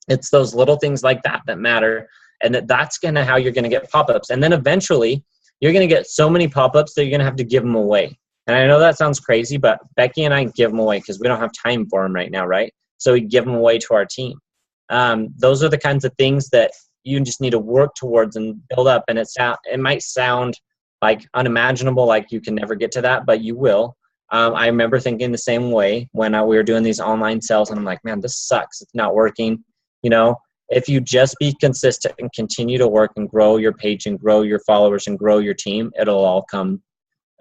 It's those little things like that that matter. And that's going to how you're going to get pop-ups. And then eventually you're going to get so many pop-ups that you're going to have to give them away. And I know that sounds crazy, but Becky and I give them away because we don't have time for them right now, right? So we give them away to our team. Those are the kinds of things that you just need to work towards and build up. And it might sound like unimaginable, like you can never get to that, but you will. I remember thinking the same way when we were doing these online sales, and I'm like, man, this sucks. It's not working. If you just be consistent and continue to work and grow your page and grow your followers and grow your team, it'll all come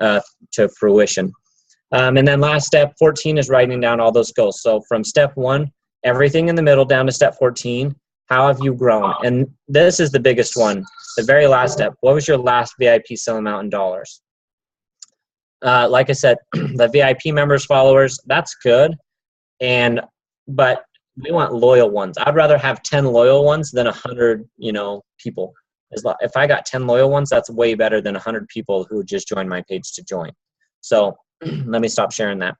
to fruition. And then last step, 14, is writing down all those goals. So from step 1, everything in the middle, down to step 14, how have you grown? And this is the biggest one, the very last step. What was your last VIP sale amount in dollars? Like I said, the VIP members, followers, that's good. But we want loyal ones. I'd rather have 10 loyal ones than 100, people. If I got 10 loyal ones, that's way better than 100 people who just joined my page to join. So let me stop sharing that.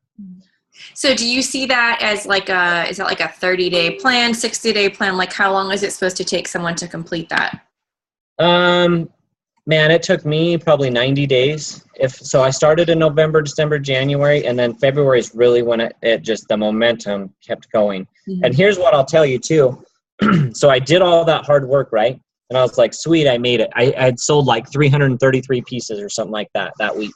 So do you see that as is that like a 30-day plan, 60-day plan? Like, how long is it supposed to take someone to complete that? Man, it took me probably 90 days. So I started in November, December, January, and then February is really when the momentum kept going. Mm-hmm. And here's what I'll tell you too. So I did all that hard work, right? And I was like, sweet, I made it. I had sold like 333 pieces or something like that week.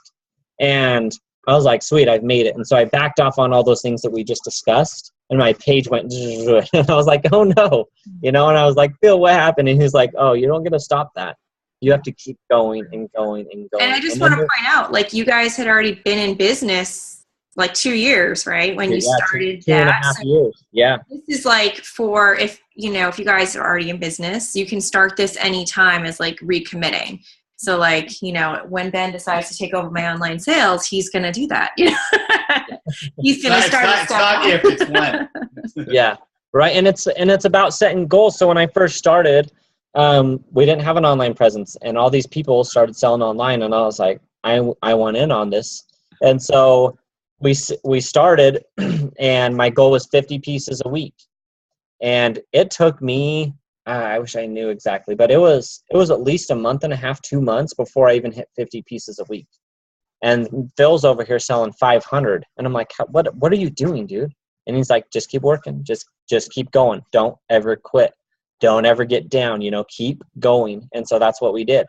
And I was like, sweet, I've made it. And so I backed off on all those things that we just discussed. And my page went, and I was like, oh no. And I was like, Phil, what happened? And he's like, oh, you don't get to stop that. You have to keep going and going and going. And I just want to point out, like, you guys had already been in business like 2 years, right? When you started two and a that. half So years. Yeah. this is like for if you guys are already in business, you can start this anytime as like recommitting. So like, when Ben decides to take over my online sales, he's going to do that. He's going to start. It's not if, it's when. Yeah. Right. And it's about setting goals. So when I first started, we didn't have an online presence, and all these people started selling online, and I was like, I want in on this. And so we started, and my goal was 50 pieces a week. And it took me, I wish I knew exactly, but it was at least a month and a half, 2 months before I even hit 50 pieces a week. And Phil's over here selling 500. And I'm like, what are you doing, dude? And he's like, just keep working. Just keep going. Don't ever quit. Don't ever get down, keep going. And so that's what we did.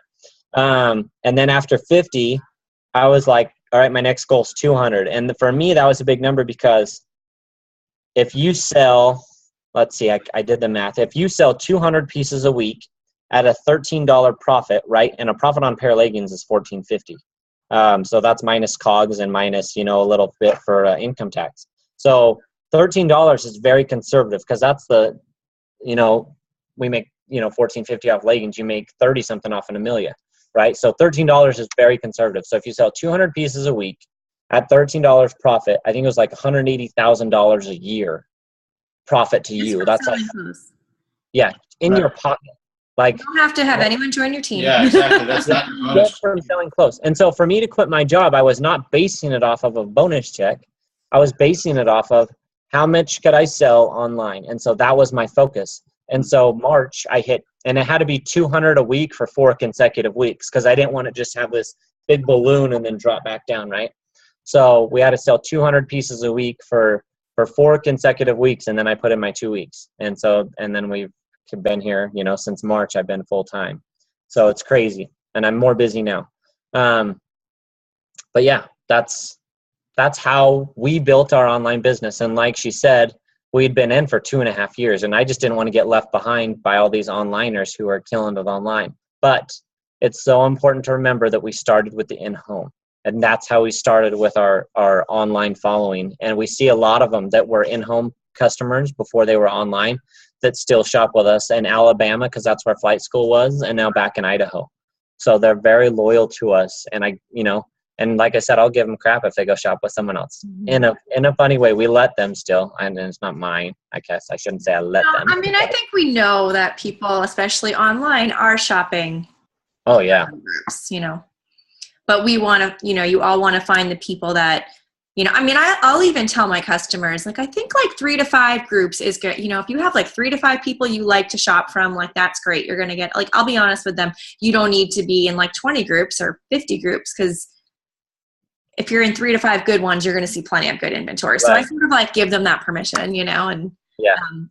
And then after 50, I was like, all right, my next goal is 200. And for me, that was a big number, because if you sell, let's see, I did the math. If you sell 200 pieces a week at a $13 profit, right? And a profit on a pair of leggings is $14.50. So that's minus COGS and minus, a little bit for income tax. So $13 is very conservative, because that's we make, $14.50 off leggings. You make 30 something off an Amelia, right? So $13 is very conservative. So if you sell 200 pieces a week at $13 profit, I think it was like $180,000 a year profit to you. That's like, yeah, in your pocket. Like, you don't have to have anyone join your team. Yeah, exactly. That's not your bonus. Just from selling clothes. And so for me to quit my job, I was not basing it off of a bonus check. I was basing it off of how much could I sell online. And so that was my focus. And so March I hit, and it had to be 200 a week for 4 consecutive weeks, because I didn't want to just have this big balloon and then drop back down, right? So we had to sell 200 pieces a week for 4 consecutive weeks, and then I put in my 2 weeks. And then we've been here, since March I've been full time. So it's crazy, and I'm more busy now. But yeah, that's how we built our online business. And like she said, we'd been in for 2.5 years, and I just didn't want to get left behind by all these onliners who are killing it online. But it's so important to remember that we started with the in-home, and that's how we started with our online following. And we see a lot of them that were in-home customers before they were online that still shop with us in Alabama, because that's where flight school was, and now back in Idaho. So they're very loyal to us. And and like I said, I'll give them crap if they go shop with someone else. In a funny way, we let them still, and it's not mine. I guess I shouldn't say I let them. I mean, I think we know that people, especially online, are shopping. Oh yeah. Groups, but we want to, you all want to find the people that, I'll even tell my customers, like, I think like 3 to 5 groups is good. If you have like 3 to 5 people you like to shop from, like, that's great. You're going to get, like, I'll be honest with them. You don't need to be in like 20 groups or 50 groups, because if you're in 3 to 5 good ones, you're going to see plenty of good inventory. So I sort of like give them that permission, and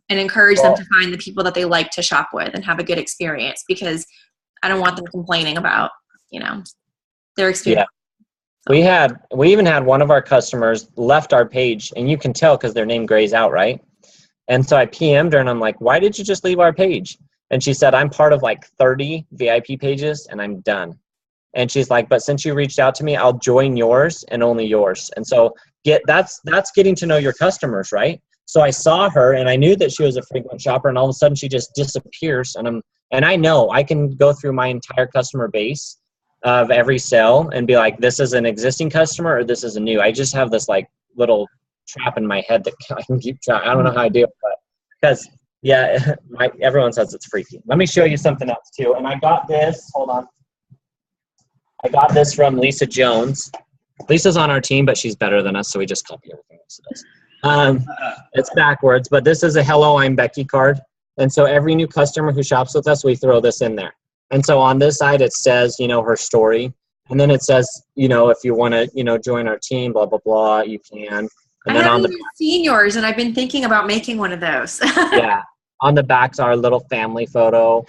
encourage them to find the people that they like to shop with and have a good experience, because I don't want them complaining about, their experience. Yeah. We even had one of our customers left our page, and you can tell because their name grays out, right? And so I PM'd her, and I'm like, why did you just leave our page? And she said, I'm part of like 30 VIP pages, and I'm done. And she's like, but since you reached out to me, I'll join yours and only yours. And so that's getting to know your customers, right? So I saw her, and I knew that she was a frequent shopper, and all of a sudden she just disappears. And I know I can go through my entire customer base of every sale and be like, this is an existing customer or this is a new. I just have this like little trap in my head that I can keep track. I don't know how I do it, but because everyone says it's freaky. Let me show you something else too. And I got this, hold on. I got this from Lisa Jones. Lisa's on our team, but she's better than us, so we just copy everything Lisa does. It's backwards, but this is a hello, I'm Becky card. And so every new customer who shops with us, we throw this in there. And so on this side, it says, her story. And then it says, if you want to, join our team, blah, blah, blah, you can. And I haven't even seen yours, and I've been thinking about making one of those. Yeah. On the back's our little family photo.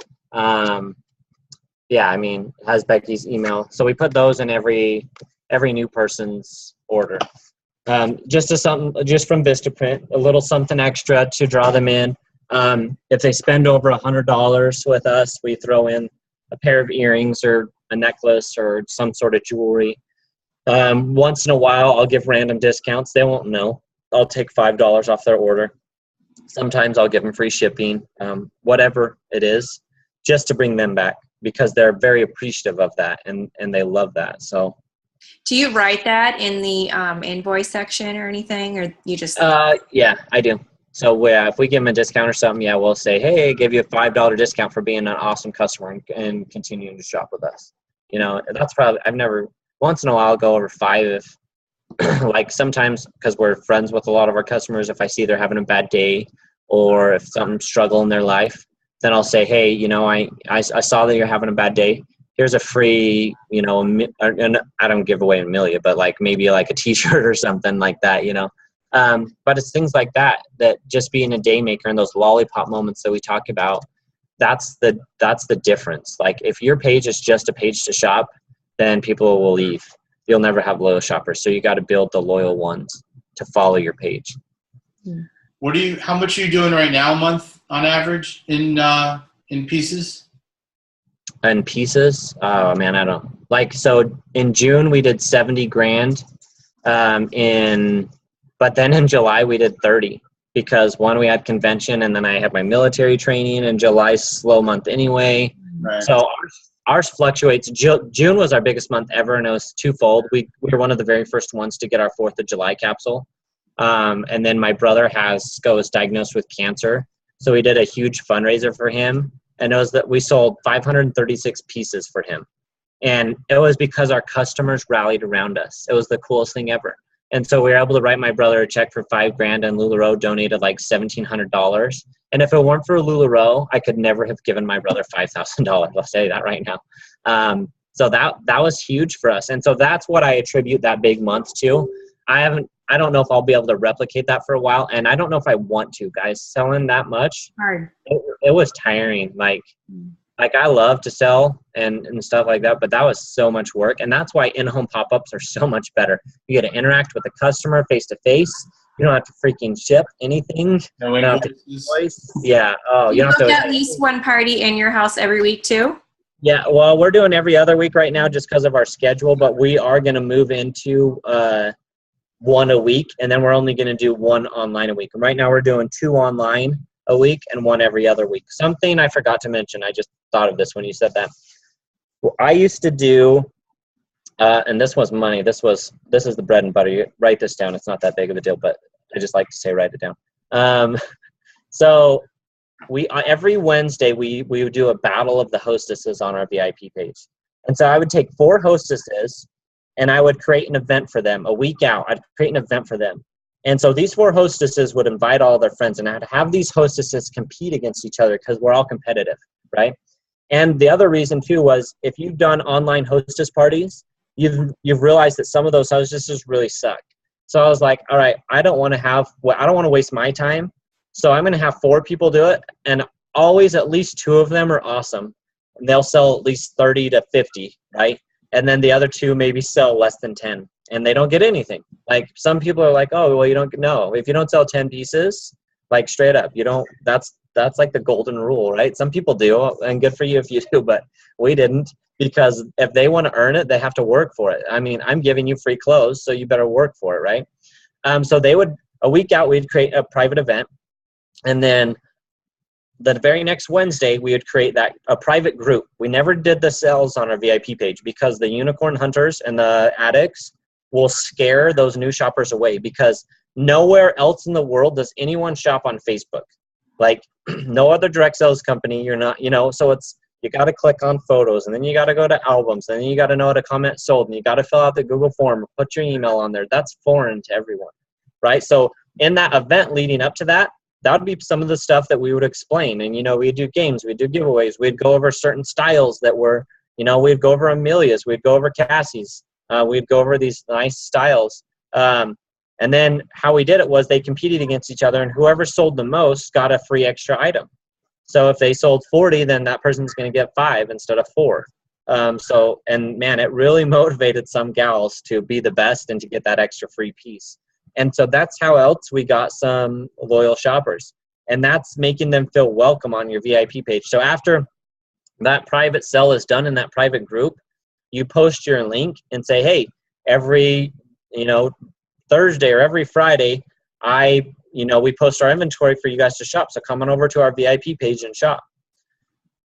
It has Becky's email. So we put those in every new person's order. Just from Vistaprint, a little something extra to draw them in. If they spend over $100 with us, we throw in a pair of earrings or a necklace or some sort of jewelry. Once in a while, I'll give random discounts. They won't know. I'll take $5 off their order. Sometimes I'll give them free shipping, whatever it is, just to bring them back because they're very appreciative of that and they love that. So, do you write that in the invoice section or anything, or you just? Yeah, I do. So if we give them a discount or something, yeah, we'll say, hey, give you a $5 discount for being an awesome customer and continuing to shop with us. You know, that's probably, once in a while I'll go over 5 if, like sometimes because we're friends with a lot of our customers, if I see they're having a bad day or if something's struggle in their life, then I'll say, hey, you know, I saw that you're having a bad day. Here's a free, you know, and I don't give away $1 million, but like maybe like a t-shirt or something like that, you know. But it's things like that just being a day maker and those lollipop moments that we talk about, that's the difference. Like if your page is just a page to shop, then people will leave. You'll never have loyal shoppers. So you got to build the loyal ones to follow your page. How much are you doing right now a month on average in pieces? In pieces? Oh man, I don't like, so in June we did 70 grand. But then in July we did 30 because one, we had convention and then I had my military training and July's slow month anyway. Right. So ours fluctuates. June was our biggest month ever and it was twofold. We were one of the very first ones to get our 4th of July capsule. And then my brother was diagnosed with cancer. So we did a huge fundraiser for him and it was that we sold 536 pieces for him. And it was because our customers rallied around us. It was the coolest thing ever. And so we were able to write my brother a check for $5 grand and LuLaRoe donated like $1,700. And if it weren't for LuLaRoe, I could never have given my brother $5,000. I'll say that right now. So that was huge for us. And so that's what I attribute that big month to. I don't know if I'll be able to replicate that for a while. And I don't know if I want to, guys. Selling that much, Hard. It was tiring. Like I love to sell and stuff like that, but that was so much work. And that's why in-home pop-ups are so much better. You get to interact with the customer face-to-face. You don't have to freaking ship anything. No invoices. Yeah. Oh, You don't book have to. at least one party in your house every week too? Yeah. Well, we're doing every other week right now just because of our schedule, but we are going to move into one a week, and then we're only going to do one online a week. And right now we're doing 2 online a week and 1 every other week. Something I forgot to mention. I just thought of this when you said that. I used to do, and this was money. This is the bread and butter. You write this down. It's not that big of a deal, but I just like to say write it down. So every Wednesday we would do a battle of the hostesses on our VIP page. And so I would take 4 hostesses and I would create an event for them a week out. I'd create an event for them. And so these 4 hostesses would invite all their friends and I'd have these hostesses compete against each other because we're all competitive, right? And the other reason too was if you've done online hostess parties, you've realized that some of those hostesses really suck. So I was like, all right, I don't want to waste my time. So I'm going to have 4 people do it. And always at least 2 of them are awesome. And they'll sell at least 30 to 50, right? And then the other 2 maybe sell less than 10 and they don't get anything. Like some people are like, oh, well, you don't know. If you don't sell 10 pieces, like straight up, you don't, that's like the golden rule, right? Some people do, and good for you if you do, but we didn't, because if they want to earn it, they have to work for it. I mean, I'm giving you free clothes, so you better work for it, right? So they would, a week out, we'd create a private event, and then the very next Wednesday, we would create a private group. We never did the sales on our VIP page because the unicorn hunters and the addicts will scare those new shoppers away, because nowhere else in the world does anyone shop on Facebook. Like no other direct sales company, you're not, so you got to click on photos, and then you got to go to albums, and then you got to know how to comment sold, and you got to fill out the Google form, put your email on there. That's foreign to everyone, right? So in that event leading up to that would be some of the stuff that we would explain. And, we'd do games, we'd do giveaways, we'd go over certain styles that were, we'd go over Amelia's, we'd go over Cassie's, we'd go over these nice styles. And then how we did it was they competed against each other, and whoever sold the most got a free extra item. So if they sold 40, then that person's going to get 5 instead of 4. And man, it really motivated some gals to be the best and to get that extra free piece. And so that's how else we got some loyal shoppers. And that's making them feel welcome on your VIP page. So after that private sell is done in that private group, you post your link and say, hey, every, Thursday or every Friday, we post our inventory for you guys to shop. So come on over to our VIP page and shop.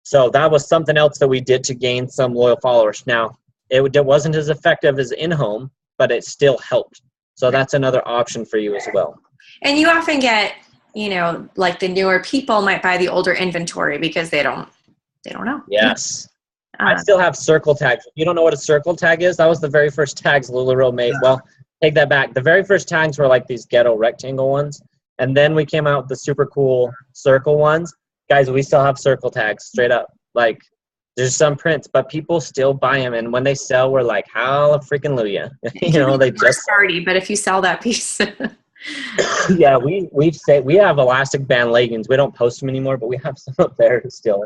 So that was something else that we did to gain some loyal followers. Now, it wasn't as effective as in-home, but it still helped. So that's another option for you as well. And you often get, like the newer people might buy the older inventory because they don't know. Yes. I still have circle tags. If you don't know what a circle tag is, that was the very first tags LuLaRoe made. Well, take that back. The very first tags were like these ghetto rectangle ones. And then we came out with the super cool circle ones. Guys, we still have circle tags straight up. Like, there's some prints, but people still buy them. And when they sell, we're like, hallelujah. They just party. But if you sell that piece. Yeah, we have elastic band leggings. We don't post them anymore, but we have some up there still.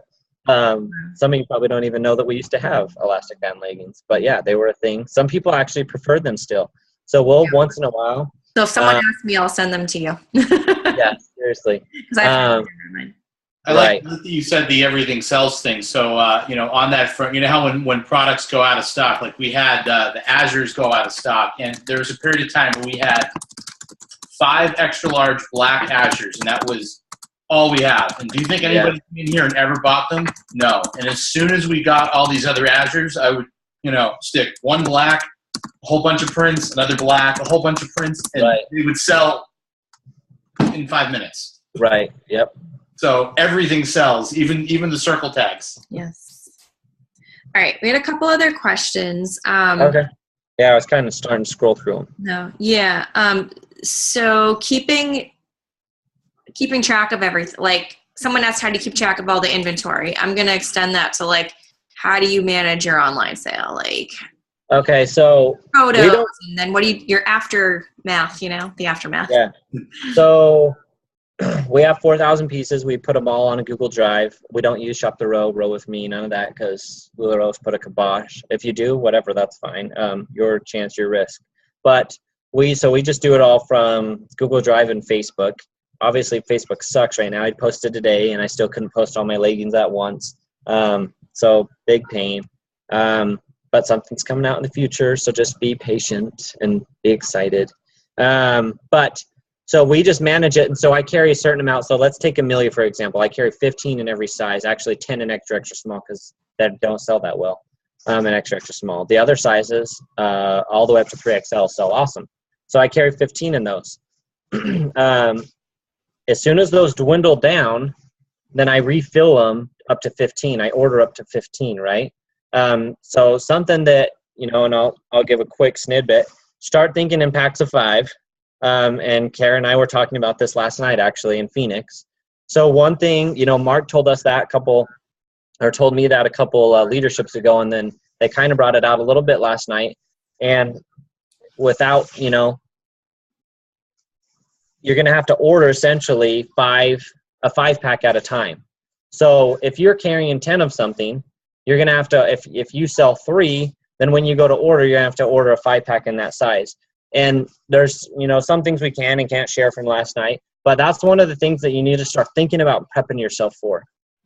Some of you probably don't even know that we used to have elastic band leggings, but yeah, they were a thing. Some people actually preferred them still. So once in a while. So if someone asks me, I'll send them to you. Yeah, seriously. I like that you said the everything sells thing. So, on that front, how when products go out of stock, like we had the Azures go out of stock, and there was a period of time where we had 5 extra large black Azures, and that was all we have. And do you think anybody came in here and ever bought them? No. And as soon as we got all these other Azures, I would, stick one black, a whole bunch of prints, another black, a whole bunch of prints, and they would sell in 5 minutes. Right. Yep. So everything sells, even the circle tags. Yes. All right. We had a couple other questions. Okay. Yeah, I was kind of starting to scroll through them. No. Yeah. So keeping track of everything, like someone asked how do you keep track of all the inventory. I'm going to extend that to like, how do you manage your online sale? Like, okay, so photos, and then your aftermath, the aftermath. Yeah. So we have 4,000 pieces. We put them all on a Google Drive. We don't use Shop the Row with me, none of that, because LuLaRoe's put a kibosh. If you do, whatever, that's fine. Your chance, your risk. But we just do it all from Google Drive and Facebook. Obviously, Facebook sucks right now. I posted today, and I still couldn't post all my leggings at once. So big pain. But something's coming out in the future, so just be patient and be excited. So we just manage it, and so I carry a certain amount. So let's take Amelia, for example. I carry 15 in every size, actually 10 in extra small because that don't sell that well, and extra small. The other sizes, all the way up to 3XL, sell awesome. So I carry 15 in those. As soon as those dwindle down, then I refill them up to 15. I order up to 15, right? So something that, and I'll give a quick snippet. Start thinking in packs of 5. And Kara and I were talking about this last night, actually, in Phoenix. So one thing, Mark told us that told me that a couple leaderships ago, and then they kind of brought it out a little bit last night. And without, you're going to have to order essentially a 5-pack at a time. So if you're carrying 10 of something, you're going to have to, if you sell 3, then when you go to order, you're going to have to order a 5-pack in that size. And there's, some things we can and can't share from last night, but that's one of the things that you need to start thinking about prepping yourself for.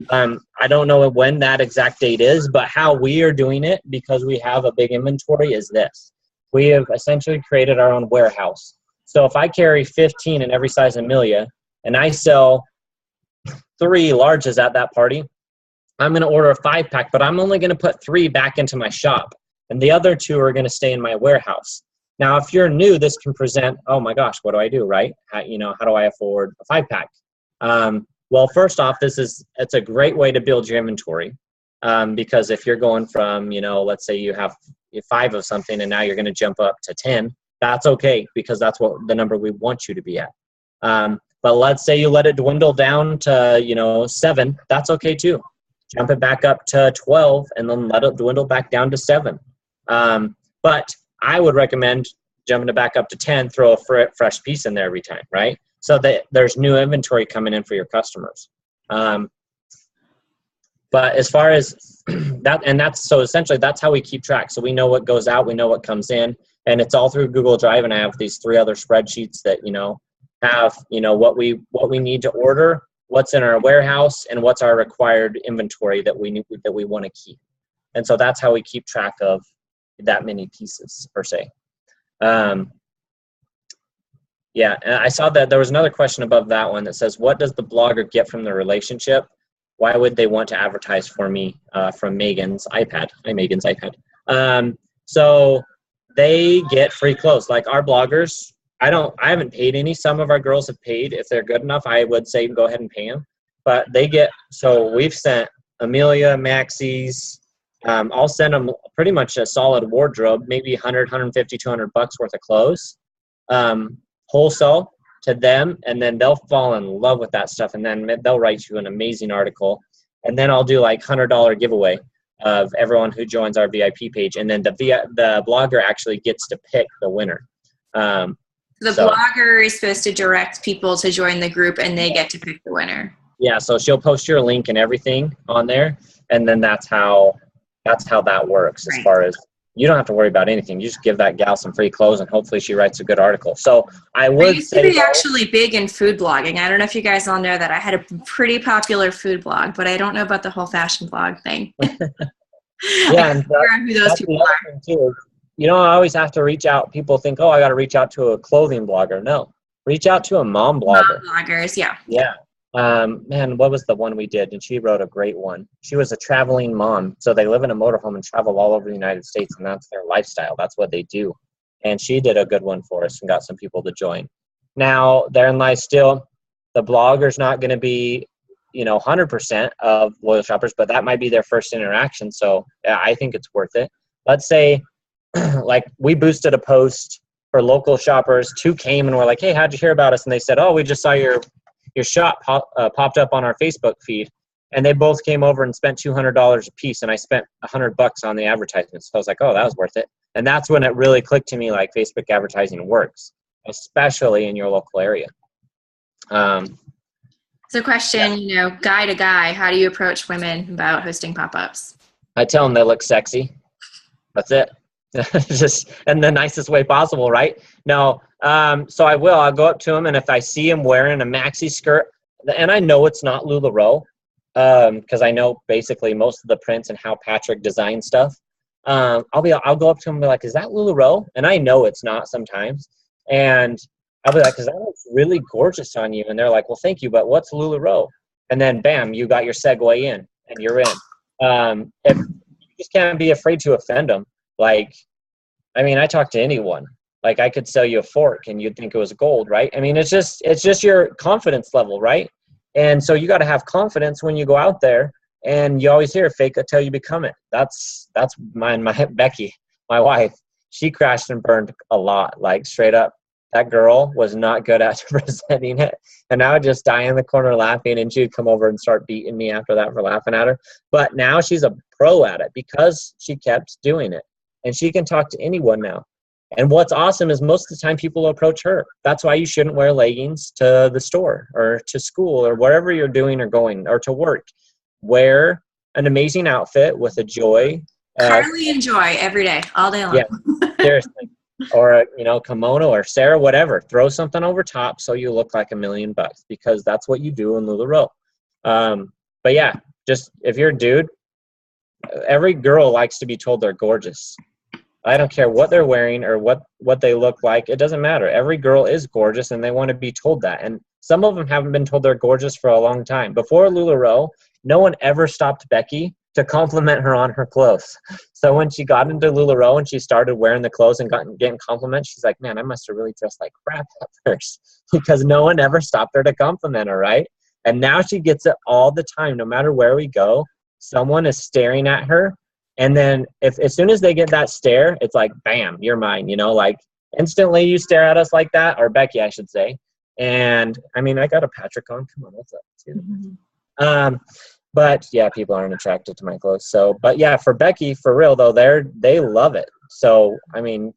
I don't know when that exact date is, but how we are doing it, because we have a big inventory, is this. We have essentially created our own warehouse. So if I carry 15 in every size Amelia, and I sell 3 larges at that party, I'm going to order a 5-pack, but I'm only going to put 3 back into my shop, and the other 2 are going to stay in my warehouse. Now, if you're new, this can present, oh my gosh, what do I do, right? How do I afford a 5-pack? Well, first off, it's a great way to build your inventory, because if you're going from, let's say you have 5 of something and now you're going to jump up to 10, that's okay, because that's what the number we want you to be at. But let's say you let it dwindle down to, 7, that's okay too. Jump it back up to 12 and then let it dwindle back down to 7. But I would recommend jumping it back up to 10, throw a fresh piece in there every time, right? So that there's new inventory coming in for your customers. But as far as that, so essentially that's how we keep track. So we know what goes out, we know what comes in, and it's all through Google Drive. And I have these 3 other spreadsheets that, have, what we need to order, what's in our warehouse, and what's our required inventory that we want to keep. And so that's how we keep track of that many pieces per se. Yeah, and I saw that there was another question above that one that says, what does the blogger get from the relationship? Why would they want to advertise for me from Megan's iPad? Hi, Megan's iPad. So they get free clothes. Like our bloggers, I haven't paid any. Some of our girls have paid. If they're good enough, I would say go ahead and pay them. But they get, so we've sent Amelia, Maxie's, I'll send them pretty much a solid wardrobe, maybe 100, 150, 200 bucks worth of clothes, wholesale to them, and then they'll fall in love with that stuff, and then they'll write you an amazing article, and then I'll do like $100 giveaway of everyone who joins our VIP page, and then the blogger actually gets to pick the winner. The blogger is supposed to direct people to join the group, and they get to pick the winner. Yeah, so she'll post your link and everything on there, and then that's how that works. As far as, you don't have to worry about anything. You just give that gal some free clothes, and hopefully she writes a good article. So I would say, I used to be actually big in food blogging. I don't know if you guys all know that. I had a pretty popular food blog, but I don't know about the whole fashion blog thing. Yeah, and who those people are. Too. You don't always have to reach out. People think, oh, I got to reach out to a clothing blogger. No, reach out to a mom blogger. Mom bloggers, yeah. Yeah. Man, what was the one we did? And she wrote a great one. She was a traveling mom. So they live in a motorhome and travel all over the United States, and that's their lifestyle. That's what they do. And she did a good one for us and got some people to join. Now, therein lies still, the blogger's not going to be, 100% of loyal shoppers, but that might be their first interaction. So yeah, I think it's worth it. Let's say, like, we boosted a post for local shoppers. 2 came and were like, hey, how'd you hear about us? And they said, oh, we just saw your shop popped up on our Facebook feed, and they both came over and spent $200 a piece, and I spent $100 on the advertisement. So I was like, oh, that was worth it. And that's when it really clicked to me, like, Facebook advertising works, especially in your local area. So question, guy to guy, how do you approach women about hosting pop-ups? I tell them they look sexy. That's it. Just in the nicest way possible, right? No, so I'll go up to him, and if I see him wearing a maxi skirt, and I know it's not LuLaRoe, because I know basically most of the prints and how Patrick designed stuff, I'll go up to him and be like, is that LuLaRoe? And I know it's not sometimes, and I'll be like, because that looks really gorgeous on you. And they're like, well, thank you, but what's LuLaRoe? And then bam, you got your segue in, and you're in. If you just can't be afraid to offend them. Like, I mean, I talk to anyone. Like, I could sell you a fork and you'd think it was gold, right? I mean, it's just your confidence level, right? And so you got to have confidence when you go out there, and you always hear fake it till you become it. That's my Becky, my wife. She crashed and burned a lot, like straight up. That girl was not good at presenting it. And I would just die in the corner laughing, and she'd come over and start beating me after that for laughing at her. But now she's a pro at it because she kept doing it. And she can talk to anyone now. And what's awesome is most of the time people approach her. That's why you shouldn't wear leggings to the store or to school or wherever you're doing or going, or to work. Wear an amazing outfit with a joy. Carly and Joy every day, all day long. Yeah, seriously. Or kimono or Sarah, whatever. Throw something over top so you look like $1,000,000, because that's what you do in LuLaRoe. But yeah, just if you're a dude, every girl likes to be told they're gorgeous. I don't care what they're wearing or what they look like. It doesn't matter. Every girl is gorgeous, and they want to be told that. And some of them haven't been told they're gorgeous for a long time. Before LuLaRoe, no one ever stopped Becky to compliment her on her clothes. So when she got into LuLaRoe and she started wearing the clothes and getting compliments, she's like, man, I must have really dressed like crap at first, because no one ever stopped her to compliment her, right? And now she gets it all the time. No matter where we go, someone is staring at her. And then as soon as they get that stare, it's like, bam, you're mine, like instantly you stare at us like that, or Becky, I should say. And I mean, I got a Patrick on. Come on, what's up? Mm-hmm. But yeah, people aren't attracted to my clothes. So, but yeah, for Becky, for real though, they love it. So, I mean,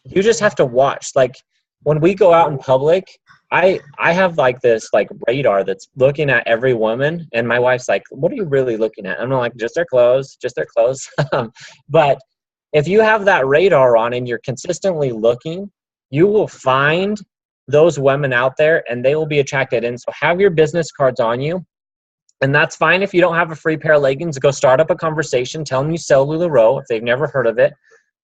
you just have to watch. Like when we go out in public, I have like this like radar that's looking at every woman, and my wife's like, what are you really looking at? I'm like, just their clothes. But if you have that radar on and you're consistently looking, you will find those women out there, and they will be attracted. And so have your business cards on you. And that's fine if you don't have a free pair of leggings. Go start up a conversation. Tell them you sell LuLaRoe if they've never heard of it.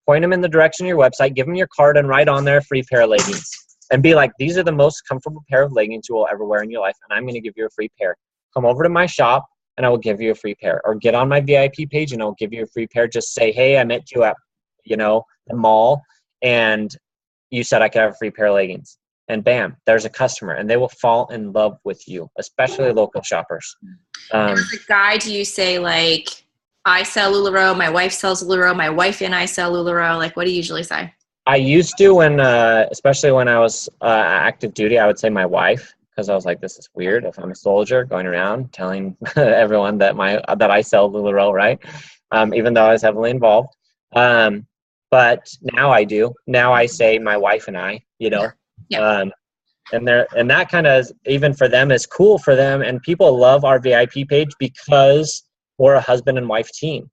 Point them in the direction of your website. Give them your card and write on there free pair of leggings. And be like, these are the most comfortable pair of leggings you will ever wear in your life, and I'm going to give you a free pair. Come over to my shop, and I will give you a free pair. Or get on my VIP page, and I'll give you a free pair. Just say, hey, I met you at, the mall, and you said I could have a free pair of leggings. And bam, there's a customer, and they will fall in love with you, especially local shoppers. As a guy, do you say, like, I sell LuLaRoe, my wife sells LuLaRoe, my wife and I sell LuLaRoe? Like, what do you usually say? I used to especially when I was active duty, I would say my wife, because I was like, this is weird if I'm a soldier going around telling everyone that I sell LuLaRoe, right? Even though I was heavily involved. But now I do. Now I say my wife and I, Yeah. and that kind of, even for them, is cool for them. And people love our VIP page because we're a husband and wife team.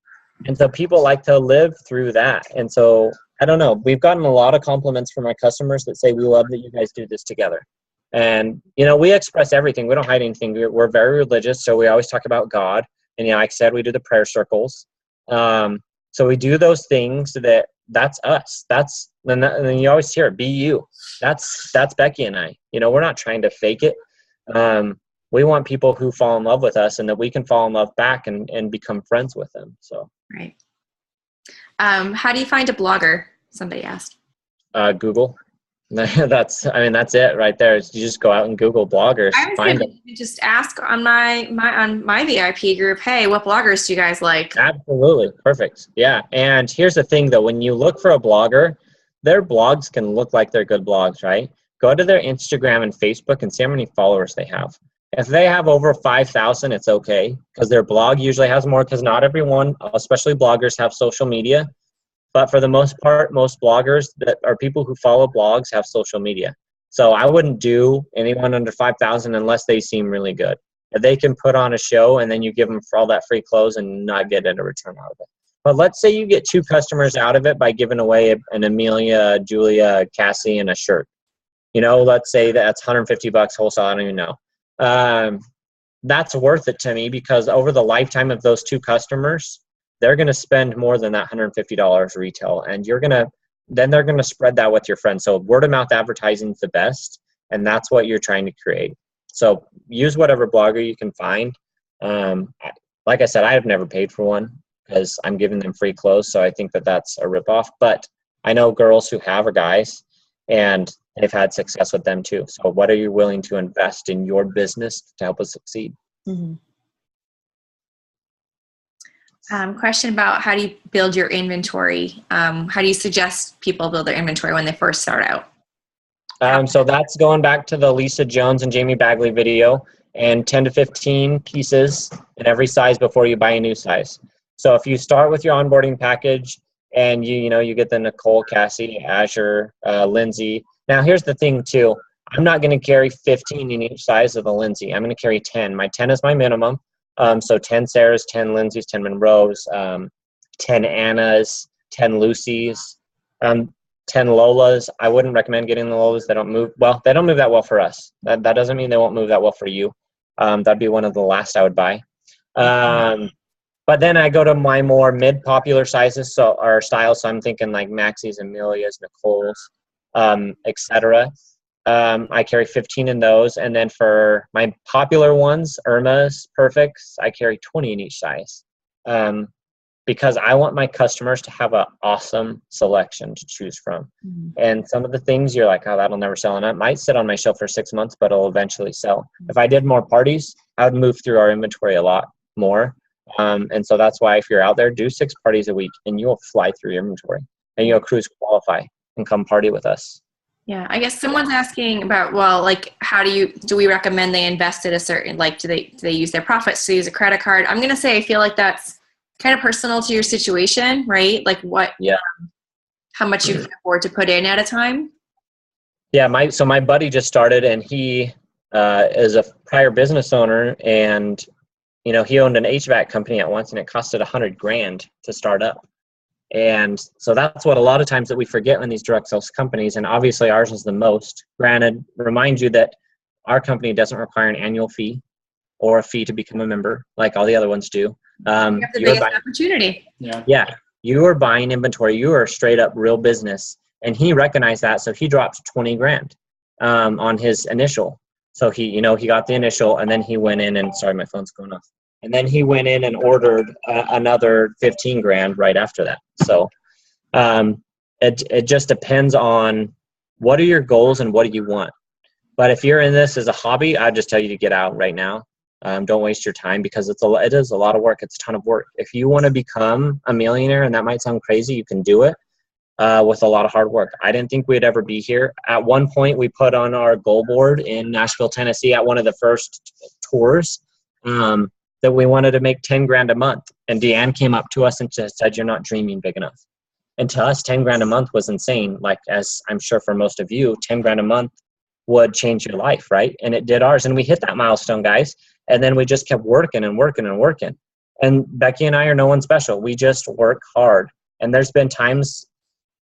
And so people like to live through that. And so, I don't know, we've gotten a lot of compliments from our customers that say, we love that you guys do this together. And, we express everything. We don't hide anything. We're very religious. So we always talk about God. And, like I said, we do the prayer circles. So we do those things that's us. And then you always hear it, be you. That's Becky and I. We're not trying to fake it. We want people who fall in love with us, and that we can fall in love back and become friends with them. So. Right. How do you find a blogger? Somebody asked. Google. That's it right there. You just go out and Google bloggers. I was just ask on my VIP group, hey, what bloggers do you guys like? Absolutely. Perfect. Yeah. And here's the thing though, when you look for a blogger, their blogs can look like they're good blogs, right? Go to their Instagram and Facebook and see how many followers they have. If they have over 5,000, it's okay, because their blog usually has more, because not everyone, especially bloggers, have social media. But for the most part, most bloggers that are people who follow blogs have social media. So I wouldn't do anyone under 5,000 unless they seem really good. If they can put on a show and then you give them for all that free clothes and not get a return out of it. But let's say you get 2 customers out of it by giving away an Amelia, Julia, Cassie, and a shirt. Let's say that's $150 wholesale. I don't even know. That's worth it to me, because over the lifetime of those 2 customers, they're going to spend more than that $150 retail, and then they're going to spread that with your friends. So word of mouth advertising is the best, and that's what you're trying to create. So use whatever blogger you can find. Like I said, I have never paid for one because I'm giving them free clothes. So I think that that's a ripoff, but I know girls who have, or guys, and they've had success with them too. So what are you willing to invest in your business to help us succeed? Mm-hmm. Question about how do you build your inventory? How do you suggest people build their inventory when they first start out? So that's going back to the Lisa Jones and Jamie Bagley video, and 10 to 15 pieces in every size before you buy a new size. So if you start with your onboarding package and you get the Nicole, Cassie, Azure, Lindsay. Now here's the thing too. I'm not going to carry 15 in each size of the Lindsay. I'm going to carry 10. My 10 is my minimum. So 10 Sarahs, 10 Lindsays, 10 Monroes, 10 Annas, 10 Lucys, 10 Lolas. I wouldn't recommend getting the Lolas. They don't move well. They don't move that well for us. That doesn't mean they won't move that well for you. That'd be one of the last I would buy. But then I go to my more mid-popular sizes, or styles. So I'm thinking like Maxie's, Amelia's, Nicole's, etc. I carry 15 in those. And then for my popular ones, Irma's, Perfects, I carry 20 in each size. Because I want my customers to have an awesome selection to choose from. Mm-hmm. And some of the things you're like, oh, that'll never sell. And it might sit on my shelf for 6 months, but it'll eventually sell. Mm-hmm. If I did more parties, I would move through our inventory a lot more. And so that's why if you're out there, do 6 parties a week and you'll fly through your inventory and you'll cruise qualify and come party with us. Yeah, I guess someone's asking about, well, like, how do we recommend they invest at a certain, like, do they use their profits to use a credit card? I'm going to say, I feel like that's kind of personal to your situation, right? Like how much you can afford to put in at a time. Yeah. My buddy just started, and he is a prior business owner, and, he owned an HVAC company at once, and it costed $100,000 to start up. And so that's what a lot of times that we forget when these direct sales companies, and obviously ours is the most. Granted, remind you that our company doesn't require an annual fee or a fee to become a member like all the other ones do. You have the You're biggest opportunity. yeah, you are buying inventory. You are straight up real business. And he recognized that, so he dropped 20 grand on his initial. So he got the initial, and then he went in and, sorry, my phone's going off. And then he went in and ordered another 15 grand right after that. So it just depends on what are your goals and what do you want. But if you're in this as a hobby, I'd just tell you to get out right now. Don't waste your time, because it is a lot of work. It's a ton of work. If you want to become a millionaire, and that might sound crazy, you can do it with a lot of hard work. I didn't think we'd ever be here. At one point, we put on our goal board in Nashville, Tennessee at one of the first tours that we wanted to make 10 grand a month. And Deanne came up to us and just said, "You're not dreaming big enough." And to us, 10 grand a month was insane. Like, as I'm sure for most of you, 10 grand a month would change your life, right? And it did ours. And we hit that milestone, guys. And then we just kept working and working and working. And Becky and I are no one special. We just work hard. And there's been times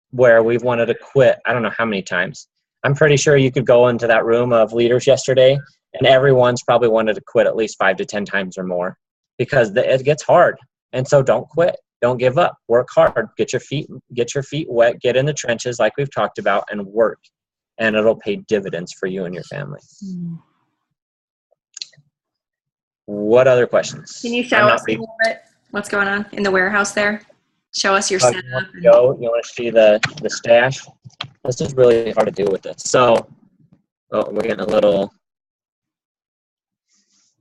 where we've wanted to quit. I don't know how many times. I'm pretty sure you could go into that room of leaders yesterday, and everyone's probably wanted to quit at least 5 to 10 times or more, because it gets hard. And so don't quit. Don't give up. Work hard. Get your feet wet. Get in the trenches like we've talked about, and work. And it'll pay dividends for you and your family. What other questions? Can you show us a little bit what's going on in the warehouse there? Show us your setup. You want to see the stash? This is really hard to do with this. So, we're getting a little.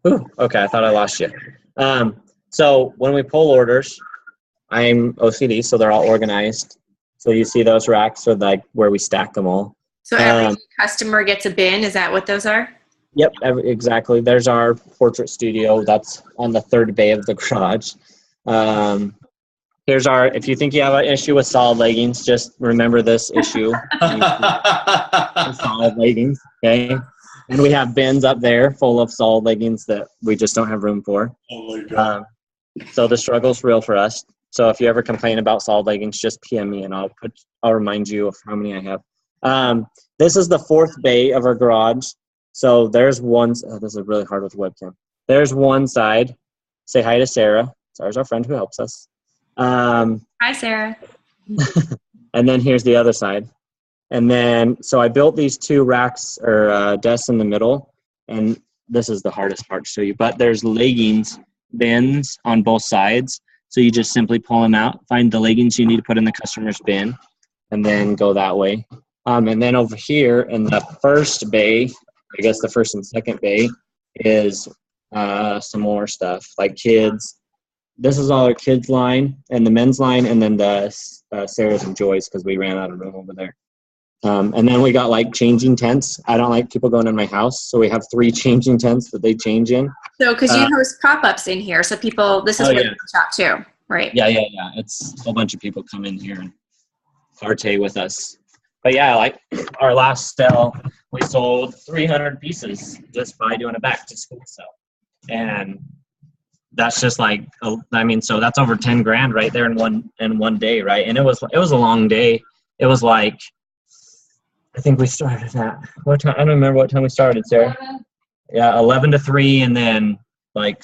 Ooh, okay, I thought I lost you. So when we pull orders, I'm OCD, so they're all organized. So you see those racks are like where we stack them all. So every customer gets a bin. Is that what those are? Yep, exactly. There's our portrait studio. That's on the third bay of the garage. Here's our, if you think you have an issue with solid leggings, just remember this issue. Solid leggings, okay? And we have bins up there full of solid leggings that we just don't have room for. Oh my God. So the struggle's real for us. So if you ever complain about solid leggings, just PM me and I'll remind you of how many I have. This is the fourth bay of our garage. So there's one, this is really hard with the webcam. There's one side. Say hi to Sarah. Sarah's our friend who helps us. Hi, Sarah. And then here's the other side. And then, so I built these two racks or desks in the middle. And this is the hardest part to show you. But there's leggings bins on both sides. So you just simply pull them out, find the leggings you need to put in the customer's bin, and then go that way. And then over here in the first bay, I guess the first and second bay, is some more stuff like kids. This is all our kids line and the men's line, and then the Sarah's and Joy's, because we ran out of room over there. And then we got like changing tents. I don't like people going in my house, so we have 3 changing tents that they change in. So, because you host pop-ups in here, so people, this is where they shop too, right? Yeah. It's a whole bunch of people come in here and partay with us. But yeah, like our last sale, we sold 300 pieces just by doing a back to school sale. And that's just like, I mean, so that's over 10 grand right there in one day, right? And it was a long day. It was like, I think we started at what time? I don't remember what time we started, Sarah. 11. Yeah, 11 to 3, and then like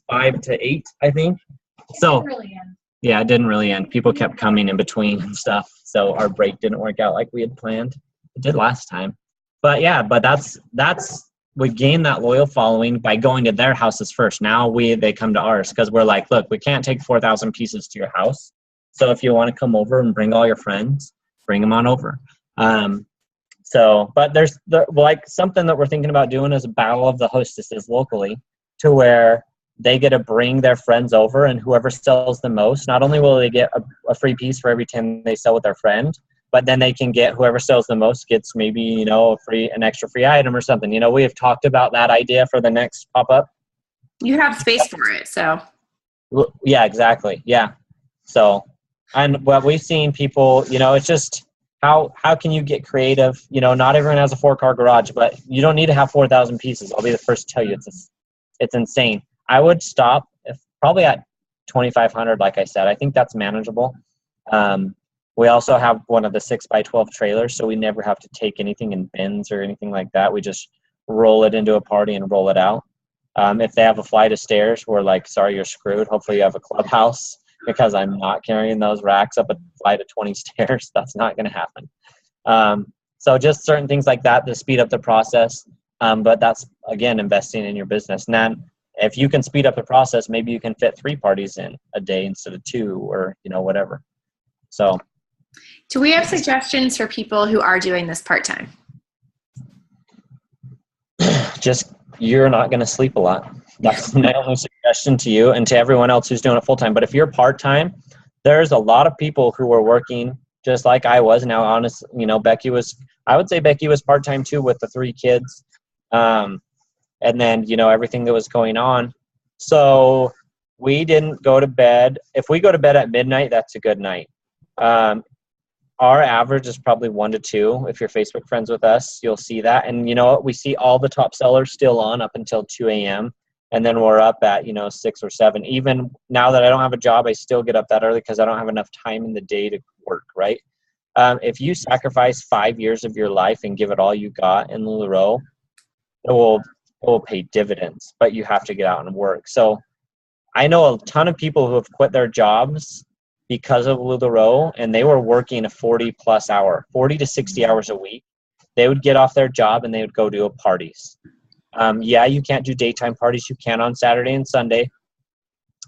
5 to 8, I think. So yeah, it didn't really end. People kept coming in between and stuff. So our break didn't work out like we had planned. It did last time. But yeah, that's we gained that loyal following by going to their houses first. Now they come to ours because we're like, look, we can't take 4,000 pieces to your house. So if you want to come over and bring all your friends, bring them on over. But there's like something that we're thinking about doing is a battle of the hostesses locally, to where they get to bring their friends over, and whoever sells the most, not only will they get a free piece for every 10 they sell with their friend, but then they can get, whoever sells the most gets maybe, an extra free item or something. We have talked about that idea for the next pop-up. You have space for it, so. Yeah, exactly. Yeah. So, and what we've seen people, it's just, how can you get creative? Not everyone has a 4-car garage, but you don't need to have 4,000 pieces. I'll be the first to tell you it's insane. I would stop probably at 2,500, like I said. I think that's manageable. We also have one of the 6x12 trailers, so we never have to take anything in bins or anything like that. We just roll it into a party and roll it out. If they have a flight of stairs, we're like, sorry, you're screwed. Hopefully you have a clubhouse, because I'm not carrying those racks up a flight of 20 stairs. That's not going to happen. So just certain things like that to speed up the process. But that's, again, investing in your business. And then if you can speed up the process, maybe you can fit 3 parties in a day instead of 2, or, whatever. So Do we have suggestions for people who are doing this part-time? just, you're not going to sleep a lot. That's my only suggestion to you and to everyone else who's doing it full-time. But if you're part-time, there's a lot of people who are working just like I was. Now, honestly, I would say Becky was part-time too with the 3 kids. And then, everything that was going on. So we didn't go to bed. If we go to bed at midnight, that's a good night. Our average is probably 1 to 2. If you're Facebook friends with us, you'll see that. And you know what? We see all the top sellers still on up until 2 a.m. And then we're up at, 6 or 7. Even now that I don't have a job, I still get up that early because I don't have enough time in the day to work, right? If you sacrifice 5 years of your life and give it all you got in LuLaRoe, it will pay dividends, but you have to get out and work. So I know a ton of people who have quit their jobs because of LuLaRoe, and they were working a 40 to 60 hours a week. They would get off their job and they would go to parties. Yeah, you can't do daytime parties. You can on Saturday and Sunday.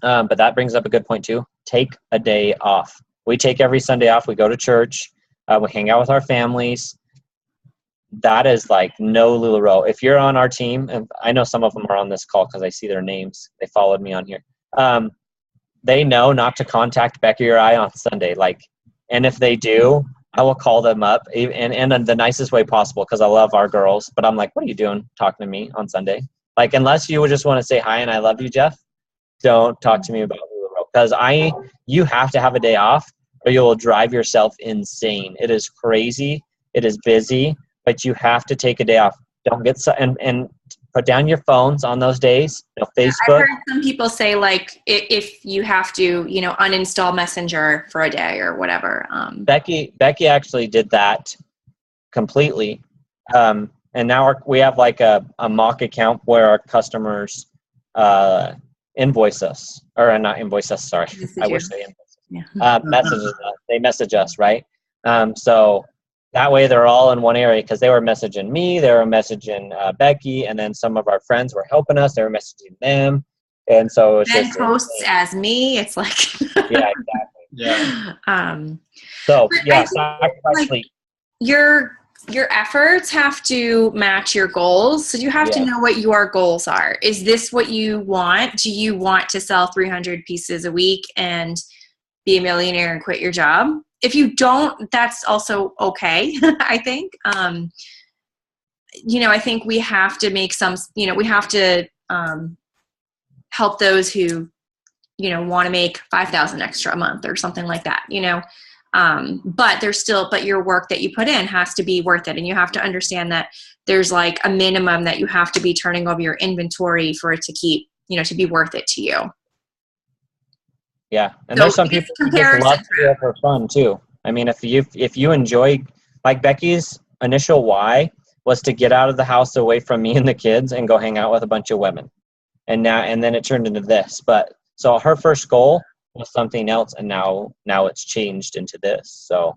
But that brings up a good point too. Take a day off. We take every Sunday off. We go to church. We hang out with our families. That is like no LuLaRoe. If you're on our team, and I know some of them are on this call because I see their names. They followed me on here. They know not to contact Becky or I on Sunday. And if they do, I will call them up and in the nicest way possible because I love our girls. But I'm like, what are you doing talking to me on Sunday? Unless you would just want to say hi and I love you, Jeff, don't talk to me about LuLaRoe because you have to have a day off or you will drive yourself insane. It is crazy. It is busy, but you have to take a day off. Don't get and put down your phones on those days. Facebook. I've heard some people say if you have to, uninstall Messenger for a day or whatever. Becky actually did that completely, and now we have a mock account where our customers invoice us or not invoice us. Sorry, I wish they invoice us. Messages us. They message us, right? So. That way they're all in one area because they were messaging me, they were messaging Becky, and then some of our friends were helping us. They were messaging them. And so it's just posts as me. It's like yeah, exactly. Yeah. So yeah, sacrifice sleep. Your efforts have to match your goals. So you have to know what your goals are. Is this what you want? Do you want to sell 300 pieces a week and be a millionaire and quit your job? If you don't, that's also okay, I think. I think we have to make we have to help those who, want to make $5,000 extra a month or something like that, but your work that you put in has to be worth it. And you have to understand that there's a minimum that you have to be turning over your inventory for it to keep, to be worth it to you. Yeah, and there's some people who just love to do it for fun too. I mean, if you enjoy, Becky's initial why was to get out of the house away from me and the kids and go hang out with a bunch of women, and then it turned into this. But so her first goal was something else, and now it's changed into this. So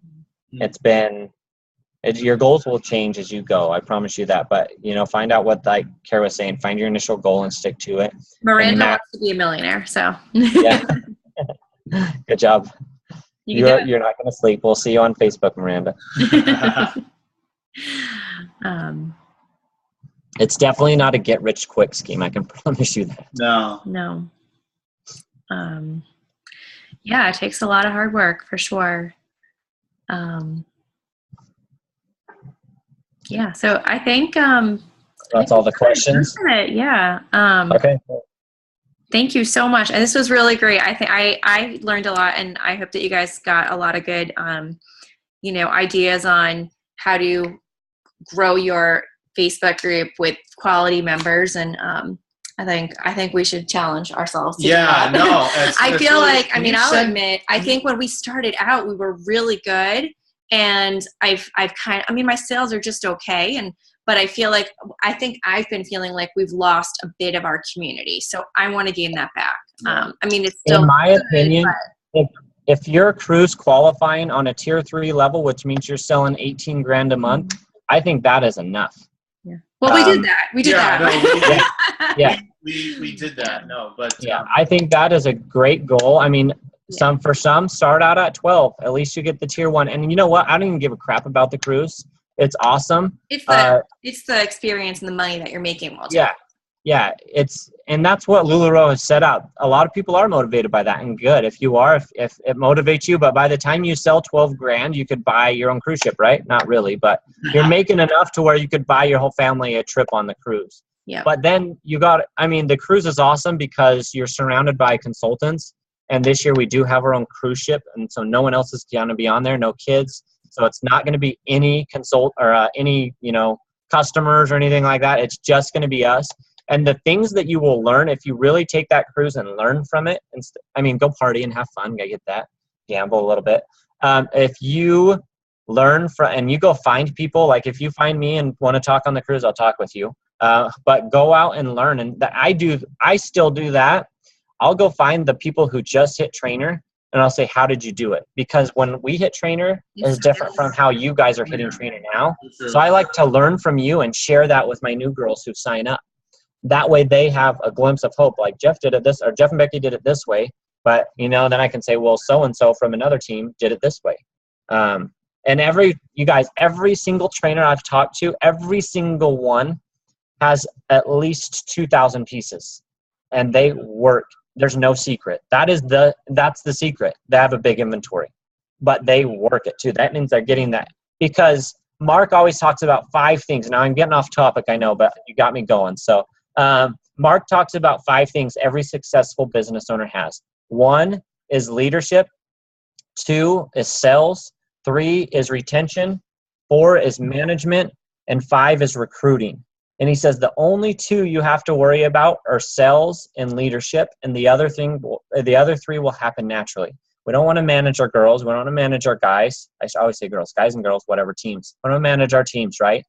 your goals will change as you go. I promise you that. But find out what Kara was saying. Find your initial goal and stick to it. Miranda wants to be a millionaire, so yeah. Good job. You're not going to sleep. We'll see you on Facebook, Miranda. It's definitely not a get-rich-quick scheme. I can promise you that. No. Yeah, it takes a lot of hard work for sure. Yeah, so I think that's all the questions. Yeah. Okay. Thank you so much. And this was really great. I think I learned a lot, and I hope that you guys got a lot of good, ideas on how to grow your Facebook group with quality members. And I think we should challenge ourselves to do Yeah, that. no. I it's feel really- like, I can mean, you I'll send- admit, I think when we started out, we were really good, and I've kind of, I mean, my sales are just okay, but I feel like, I think I've been feeling like we've lost a bit of our community, so I want to gain that back. Yeah. I mean, it's still In my good, opinion, if your crew's qualifying on a tier 3 level, which means you're selling 18 grand a month, I think that is enough. well, we did that. We did that. No, Yeah. we did that. No, but Yeah, I think that is a great goal. I mean, Yeah. for some start out at 12. At least you get the tier 1. And you know what? I don't even give a crap about the cruise. It's awesome. It's Uh, the experience and the money that you're making while doing yeah. And that's what LuLaRoe has set out. A lot of people are motivated by that, and good. If you are, if it motivates you, but by the time you sell 12 grand, you could buy your own cruise ship, right? Not really, but you're making enough to where you could buy your whole family a trip on the cruise. Yeah. But then the cruise is awesome because you're surrounded by consultants. And this year we do have our own cruise ship. And so no one else is going to be on there, no kids. So it's not going to be any any customers or anything like that. It's just going to be us. And the things that you will learn if you really take that cruise and learn from it, go party and have fun. I get that. Gamble a little bit. If you learn from, and you go find people, like if you find me and want to talk on the cruise, I'll talk with you. But go out and learn. And I still do that. I'll go find the people who just hit trainer and I'll say, how did you do it? Because when we hit trainer is different from how you guys are hitting trainer now. So I like to learn from you and share that with my new girls who sign up. That way they have a glimpse of hope. Like Jeff did it this, or Jeff and Becky did it this way. But, then I can say, well, so-and-so from another team did it this way. And every single trainer I've talked to, every single one has at least 2,000 pieces. And they work. There's no secret. That's the secret. They have a big inventory. But they work it too. That means they're getting that. Because Mark always talks about 5 things. Now I'm getting off topic, I know, but you got me going. So Mark talks about 5 things every successful business owner has. 1 is leadership. 2 is sales. 3 is retention. 4 is management. And 5 is recruiting. And he says the only 2 you have to worry about are sales and leadership, and the other 3 will happen naturally. We don't want to manage our girls. We don't want to manage our guys. I always say girls, guys and girls, whatever teams. We don't manage our teams, right?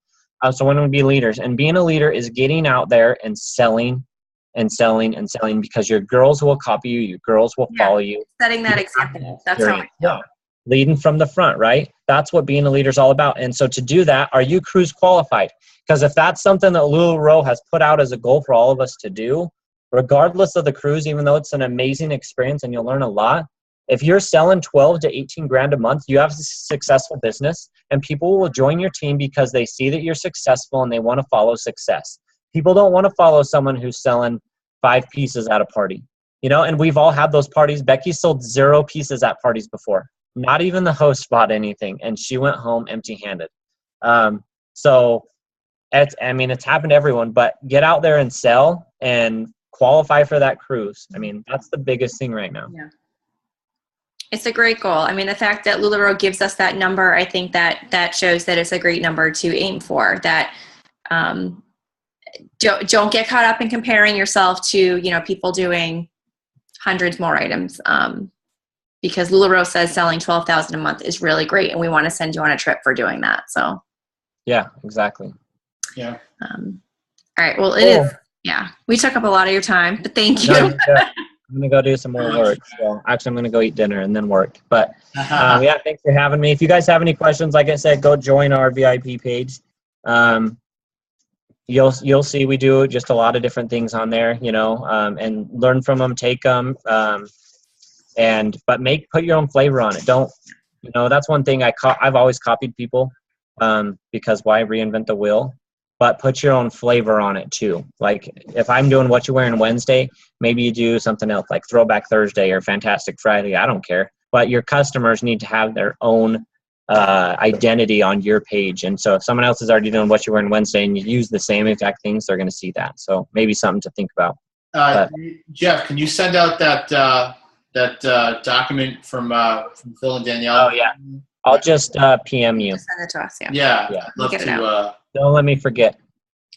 So when we be leaders, and being a leader is getting out there and selling and selling and selling, because your girls will copy you. Your girls will follow you. Setting that example. That's how I feel. Leading from the front, right? That's what being a leader is all about. And so to do that, are you cruise qualified? Because if that's something that LuLaRoe has put out as a goal for all of us to do, regardless of the cruise, even though it's an amazing experience and you'll learn a lot, if you're selling 12 to 18 grand a month, you have a successful business, and people will join your team because they see that you're successful and they want to follow success. People don't want to follow someone who's selling 5 pieces at a party, and we've all had those parties. Becky sold 0 pieces at parties before. Not even the host bought anything, and she went home empty-handed. So it's happened to everyone, but get out there and sell and qualify for that cruise. That's the biggest thing right now. Yeah. It's a great goal. The fact that LuLaRoe gives us that number, I think that shows that it's a great number to aim for. That don't get caught up in comparing yourself to people doing hundreds more items. Because LuLaRoe says selling 12,000 a month is really great, and we want to send you on a trip for doing that. So. Yeah, exactly. Yeah. All right. Well, it is. Yeah, we took up a lot of your time, but thank you. No, I'm going to go do some more work. So actually, I'm going to go eat dinner and then work. But thanks for having me. If you guys have any questions, like I said, go join our VIP page. You'll see we do just a lot of different things on there, and learn from them, take them, but put your own flavor on it. Don't, that's one thing I've always copied people, because why reinvent the wheel? But put your own flavor on it too. Like if I'm doing What You Wearing Wednesday, maybe you do something else like Throwback Thursday or Fantastic Friday. I don't care. But your customers need to have their own identity on your page. And so if someone else is already doing What You Wearing Wednesday and you use the same exact things, they're going to see that. So maybe something to think about. Jeff, can you send out that document from Phil and Danielle? Oh yeah, I'll just PM you. Just send it to us. Yeah. We'll Love get it to. out. Don't let me forget.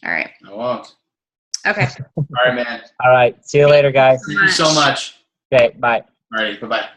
All right. I won't. Okay. All right, man. All right. See you later, guys. Thank you so much. Okay. Bye. All right. Bye-bye.